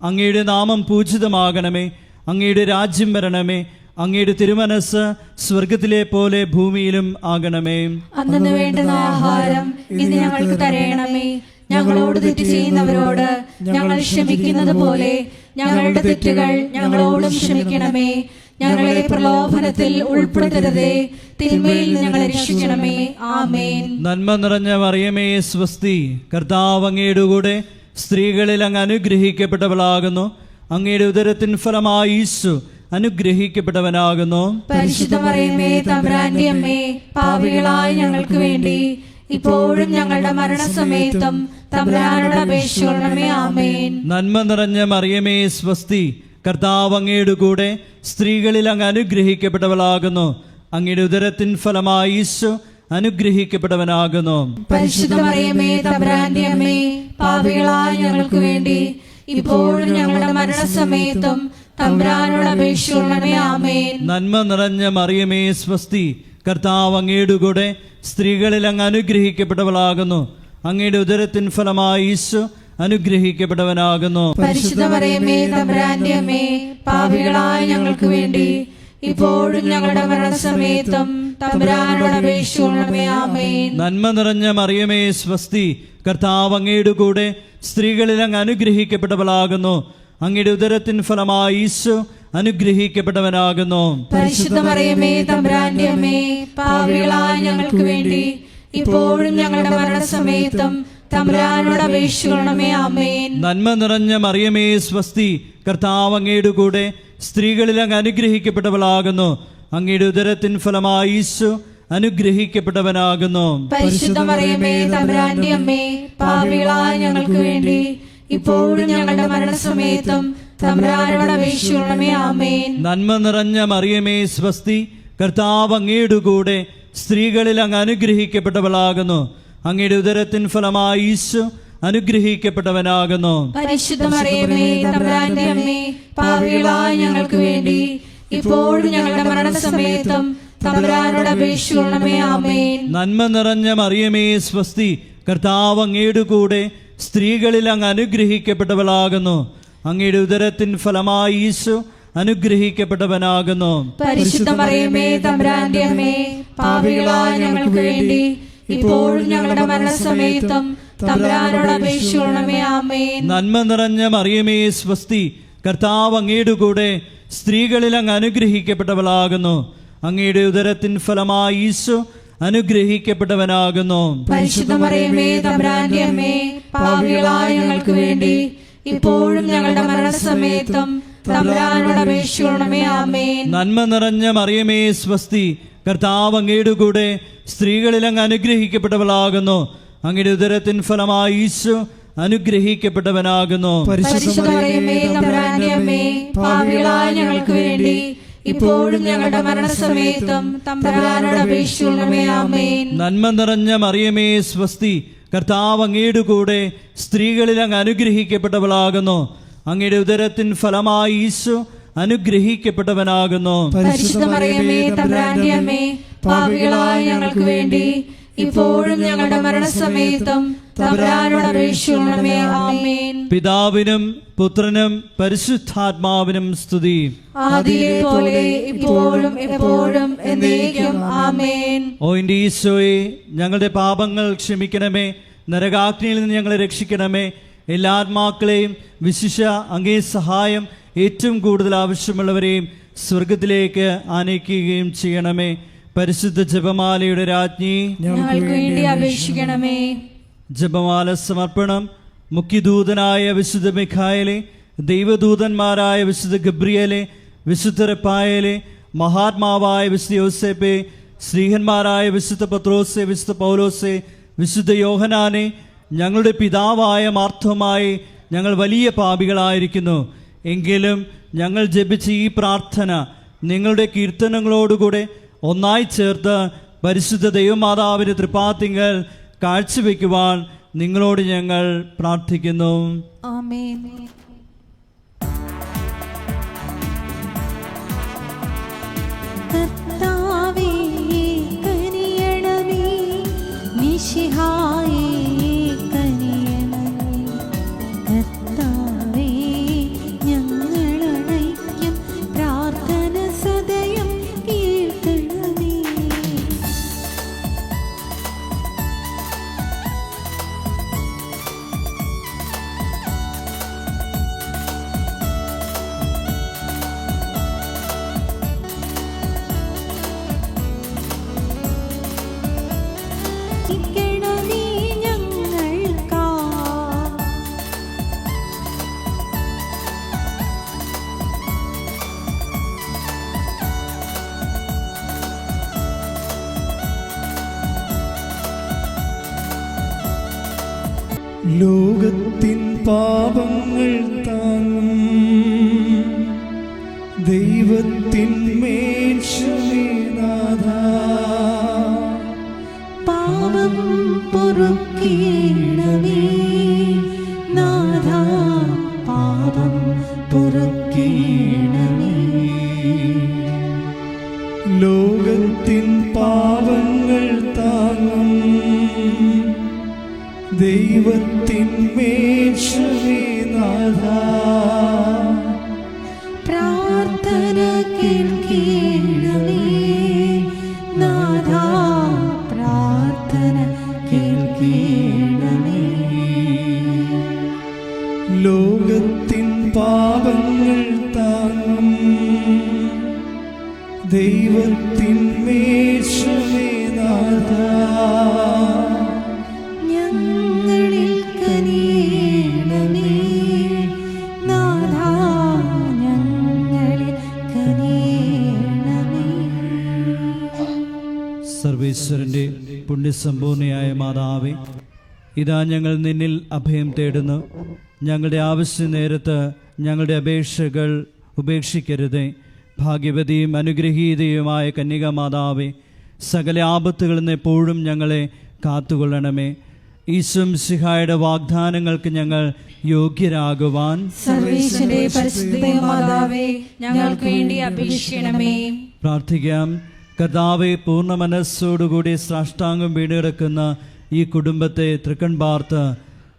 അങ്ങയുടെ നാമം പൂജിതമാകണമേ. അങ്ങയുടെ രാജ്യം വരണമേ. അങ്ങയുടെ തിരുമനസ് സ്വർഗത്തിലെ പോലെ ഭൂമിയിലും ആകണമേ. അന്നു വേണ്ടുന്ന ആഹാരം ഇന്ന് ഞങ്ങൾക്ക് തരയണമേ. ഞങ്ങളോട് തെറ്റ് ചെയ്യുന്നവരോട് ഞങ്ങൾ ക്ഷമിക്കുന്നത് പോലെ ഞങ്ങളുടെ തെറ്റുകൾ ഞങ്ങളോടും ക്ഷമിക്കണമേ. ഞങ്ങളെ പ്രലോഭനത്തിൽ ഉൾപ്പെടുത്തരുതേ, തിന്മയിൽ ഞങ്ങളെ രക്ഷിക്കണമേ. ആമേൻ. നന്മ നിറഞ്ഞ മറിയമേ സ്വസ്തി, കർത്താവ് അങ്ങയുടെ കൂടെ സ്ത്രീകളിൽ അങ്ങ് അനുഗ്രഹിക്കപ്പെട്ടവളാകുന്നു. അങ്ങയുടെ ഉദരത്തിൻ ഫലമായി ഈശോ അനുഗ്രഹിക്കപ്പെട്ടവനാകുന്നു. പരിശുദ്ധ മറിയമേ തമ്പുരാന്റെ അമ്മേ, പാപികളായ ഞങ്ങൾക്ക് വേണ്ടി ഇപ്പോഴും ഞങ്ങളുടെ മരണസമയത്തും തമ്പുരാനോട് അപേക്ഷിക്കണമേ. ആമേൻ. നന്മ നിറഞ്ഞ മറിയമേ സ്വസ്തി, കർത്താവ് അങ്ങയുടെ കൂടെ സ്ത്രീകളിൽ അങ്ങ് അനുഗ്രഹിക്കപ്പെട്ടവളാകുന്നു. അങ്ങയുടെ ഉദരത്തിൻ ഫലമായി ഈശോ അനുഗ്രഹിക്കപ്പെട്ടവനാകുന്നു. പരിശുദ്ധ മറിയമേ തമ്പുരാന്റെ അമ്മേ, പാപികളായ ഞങ്ങൾക്ക് വേണ്ടി ഇപ്പോഴും ഞങ്ങളുടെ മരണസമയത്തും തമ്പുരാനോട് അപേക്ഷിക്കണമേ. ആമേൻ. നന്മ നിറഞ്ഞ മറിയമേ സ്വസ്തി, കർത്താവ് അങ്ങയുടെ കൂടെ സ്ത്രീകളിൽ അങ്ങ് അനുഗ്രഹിക്കപ്പെട്ടവളാകുന്നു. അങ്ങയുടെ ഉദരത്തിൻ ഫലമായി ഈശോ അനുഗ്രഹിക്കപ്പെട്ടവനാകുന്നു. പരിശുദ്ധ മറിയമേ തമ്പുരാന്റെ അമ്മേ, പാപികളായ ഞങ്ങൾക്ക് വേണ്ടി ഇപ്പോഴും ഞങ്ങളുടെ മരണസമയത്തും തമ്പുരാനോട് അപേക്ഷിക്കണമേ. ആമേൻ. നന്മ നിറഞ്ഞ മറിയമേ സ്വസ്തി, കർത്താവ് അങ്ങയുടെ കൂടെ സ്ത്രീകളിൽ അങ്ങ് അനുഗ്രഹിക്കപ്പെട്ടവളാകുന്നു. അങ്ങയുടെ ഉദരത്തിൻ ഫലമായി ഈശോ അനുഗ്രഹിക്കപ്പെട്ടവനാകുന്നു. പരിശുദ്ധ മറിയമേ തമ്പുരാന്റെ അമ്മേ, പാപികളായ ഞങ്ങൾക്ക് വേണ്ടി ഇപ്പോഴും ഞങ്ങളുടെ മരണസമയത്തും തമ്പുരാനോട് അപേക്ഷിക്കണമേ. ആമേൻ. നന്മ നിറഞ്ഞ മറിയമേ സ്വസ്തി, കർത്താവ് അങ്ങയുടെ കൂടെ സ്ത്രീകളിൽ അങ്ങ് അനുഗ്രഹിക്കപ്പെട്ടവളാകുന്നു. അങ്ങയുടെ ഉദരത്തിൻ ഫലമായി ഈശോ അനുഗ്രഹിക്കപ്പെട്ടവനാകുന്നു. പരിശുദ്ധ മറിയമേ തമ്പുരാന്റെ അമ്മേ, പാപികളായ ഞങ്ങൾക്ക് വേണ്ടി ഇപ്പോഴും ഞങ്ങളുടെ മരണസമയത്തും തമ്പുരാനോട് അപേക്ഷിക്കണമേ. ആമേൻ. നന്മ നിറഞ്ഞ മറിയമേ സ്വസ്തി, കർത്താവ് അങ്ങയുടെ കൂടെ സ്ത്രീകളിൽ അങ്ങ് അനുഗ്രഹിക്കപ്പെട്ടവളാകുന്നു. അങ്ങയുടെ ഉദരത്തിൻ ഫലമായി ഈശോ അനുഗ്രഹിക്കപ്പെട്ടവനാകുന്നു. പരിശുദ്ധ മറിയമേ തമ്പുരാന്റെ അമ്മേ, പാപികളായ ഞങ്ങൾക്ക് വേണ്ടി ഇപ്പോഴും ഞങ്ങളുടെ മരണസമയത്തും തമ്പുരാനോട് അപേക്ഷിക്കണമേ. ആമേൻ. നന്മ നിറഞ്ഞ മറിയമേ സ്വസ്തി, കർത്താവ് അങ്ങയുടെ കൂടെ സ്ത്രീകളിൽ അങ്ങ് അനുഗ്രഹിക്കപ്പെട്ടവളാകുന്നു. അങ്ങയുടെ ഉദരത്തിൻ ഫലമായി ഈശോ അനുഗ്രഹിക്കപ്പെട്ടവനാകുന്നു. പരിശുദ്ധ മറിയമേ തമ്പുരാന്റെ അമ്മേ, പാപികളായ ഞങ്ങൾക്ക് വേണ്ടി ഇപ്പോഴും ഞങ്ങളുടെ മരണസമയത്തും തമ്പുരാനോട് അപേക്ഷിക്കണമേ. ആമേൻ. നന്മ നിറഞ്ഞ മറിയമേ സ്വസ്തി, കർത്താവ് അങ്ങയുടെ കൂടെ സ്ത്രീകളിൽ അങ്ങ് അനുഗ്രഹിക്കപ്പെട്ടവളാകുന്നു. അങ്ങയുടെ ഉദരത്തിൻ ഫലമായി ഈശോ അനുഗ്രഹിക്കപ്പെട്ടവനാകുന്നു. പരിശുദ്ധ മറിയമേ തമ്പുരാന്റെ അമ്മേ, പാപികളായ ഞങ്ങൾക്ക് വേണ്ടി ഇപ്പോഴും ഞങ്ങളുടെ മരണസമയത്തും തമ്പുരാനോട് അപേക്ഷിക്കണമേ. ആമേൻ. നന്മ നിറഞ്ഞ മറിയമേ സ്വസ്തി, കർത്താവ് അങ്ങയുടെ കൂടെ സ്ത്രീകളിൽ അങ്ങ് അനുഗ്രഹിക്കപ്പെട്ടവളാകുന്നു. അങ്ങയുടെ ഉദരത്തിൻ ഫലമായി ഈശോ അനുഗ്രഹിക്കപ്പെട്ടവനാകുന്നു. പരിശുദ്ധ മറിയമേ തമ്പുരാന്റെ അമ്മേ, പാപികളായ ഞങ്ങൾക്ക് വേണ്ടി ഇപ്പോഴും ഞങ്ങളുടെ മരണസമയത്തും തമ്പുരാനോട് അപേക്ഷിക്കണമേ. ആമേൻ. നന്മ നിറഞ്ഞ മറിയമേ സ്വസ്തി, കർത്താവ് അങ്ങയുടെ കൂടെ സ്ത്രീകളിൽ അങ്ങ് അനുഗ്രഹിക്കപ്പെട്ടവളാകുന്നു. അങ്ങയുടെ ഉദരത്തിൻ ഫലമായി ഈശോ അനുഗ്രഹിക്കപ്പെട്ടവനാകുന്നു. പരിശുദ്ധ മറിയമേ തമ്പുരാന്റെ അമ്മേ, പാപികളായ ഞങ്ങൾക്ക് വേണ്ടി ഇപ്പോഴും ഞങ്ങളുടെ മരണസമയത്തും തമ്പുരാനോട് അപേക്ഷിക്കണമേ. ആമേൻ. പിതാവിനും പുത്രനും പരിശുദ്ധാത്മാവിനും സ്തുതി. ആദിയിലെ പോലെ ഇപ്പോഴും എപ്പോഴും എന്നേക്കും. ആമേൻ. ഓ എൻ്റെ ഈശോയെ, ഞങ്ങളുടെ പാപങ്ങൾ ക്ഷമിക്കണമേ. നരകാഗ്നിയിൽ നിന്ന് ഞങ്ങളെ രക്ഷിക്കണമേ. എല്ലാ ആത്മാക്കളെയും വിശിഷ്യ അങ്ങേ സഹായം ഏറ്റവും കൂടുതൽ ആവശ്യമുള്ളവരെയും സ്വർഗത്തിലേക്ക് ആനയിക്കുകയും ചെയ്യണമേ. പരിശുദ്ധ ജപമാലയുടെ രാജ്ഞി, ഞങ്ങൾക്ക് വേണ്ടി അപേക്ഷിക്കണമേ. ജപമാല സമർപ്പണം. മുഖ്യദൂതനായ വിശുദ്ധ മിഖായേലെ, ദൈവദൂതന്മാരായ വിശുദ്ധ ഗബ്രിയേലെ, വിശുദ്ധ റഫായേലെ, മഹാത്മാവായ വിശുദ്ധ യോസേപ്പെ, ശ്രീഹന്മാരായ വിശുദ്ധ പത്രോസെ, വിശുദ്ധ പൗലോസെ, വിശുദ്ധ യോഹനാനെ, ഞങ്ങളുടെ പിതാവായ മാർത്തോമായി, ഞങ്ങൾ വലിയ പാപികളായിരിക്കുന്നു. എങ്കിലും ഞങ്ങൾ ജപിച്ച ഈ പ്രാർത്ഥന നിങ്ങളുടെ കീർത്തനങ്ങളോടുകൂടെ ഒന്നായി ചേർത്ത് പരിശുദ്ധ ദൈവമാതാവിൻ്റെ തൃപ്പാത്തിങ്കൽ കാഴ്ചവെക്കുവാൻ നിങ്ങളോട് ഞങ്ങൾ പ്രാർത്ഥിക്കുന്നു. ആമേൻ. കർത്താവേ കനിയണമേ, മിശിഹായേ കനിയണമേ. കർത്താവേ ഞങ്ങളണയ്ക്കും പ്രാർത്ഥന സദയം കേൾക്കണമേ. ലോകത്തിൻ പാപങ്ങൾ താങ്ങും ദൈവത്തിൻ മേൽശമേനാഥ, പാപം പൊറുക്കേണമേ നാഥ, പാപം പൊറുക്കേണമേ. ലോകത്തിൻ പാപങ്ങൾ താങ്ങും ദൈവത്തിൻ മേൽശമേനാഥ, പ്രാർത്ഥന കേൾക്കേണമേ നാഥ, പ്രാർത്ഥന കേൾക്കേണമേ. ലോകത്തിൻ പാപങ്ങൾ താങ്ങും ദൈവത്തിൻ മേൽശമേനാഥ, ഞങ്ങളിൽ കനിയണമേ നാഥ, ഞങ്ങളിൽ കനിയണമേ. സർവേശ്വരൻ്റെ പുണ്യസമ്പൂർണയായ മാതാവേ, ഇതാ ഞങ്ങൾ നിന്നിൽ അഭയം തേടുന്നു. ഞങ്ങളുടെ ആവശ്യ നേരത്ത് ഞങ്ങളുടെ അപേക്ഷകൾ ഉപേക്ഷിക്കരുതേ. ഭാഗ്യവതിയും അനുഗ്രഹീതയുമായ കന്യകാമാതാവേ, സകല ആപത്തുകളിൽ നിന്ന് എപ്പോഴും ഞങ്ങളെ കാത്തുകൊള്ളണമേ. ഈശോ മിശിഹായുടെ വാഗ്ദാനങ്ങൾക്ക് ഞങ്ങൾ യോഗ്യരാകുവാൻ സർവേശ്വരന്റെ പരിശുദ്ധ മാതാവേ, ഞങ്ങൾക്ക് വേണ്ടി അപേക്ഷിക്കണമേ. പ്രാർത്ഥിക്കാം. കർത്താവെ, പൂർണ്ണ മനസ്സോടുകൂടി സാഷ്ടാംഗം വീടുകിടക്കുന്ന ഈ കുടുംബത്തെ തൃക്കൺ പാർത്ത്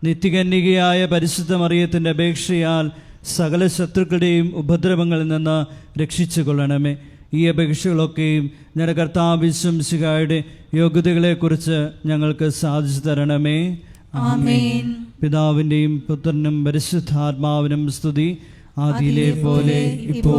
നിത്യകന്യകയായ പരിശുദ്ധ മറിയത്തിൻ്റെ അപേക്ഷയാൽ സകല ശത്രുക്കളുടെയും ഉപദ്രവങ്ങളിൽ നിന്ന് രക്ഷിച്ചു കൊള്ളണമേ. ഈ അപേക്ഷകളൊക്കെയും ഞങ്ങളുടെ കർത്താവ് യേശു മിശിഹായുടെ യോഗ്യതകളെക്കുറിച്ച് ഞങ്ങൾക്ക് സാധിച്ചു തരണമേ. ആമേൻ. പിതാവിൻ്റെയും പുത്രനും പരിശുദ്ധാത്മാവിനും സ്തുതി, ആദിയിലെ പോലെ ഇപ്പോൾ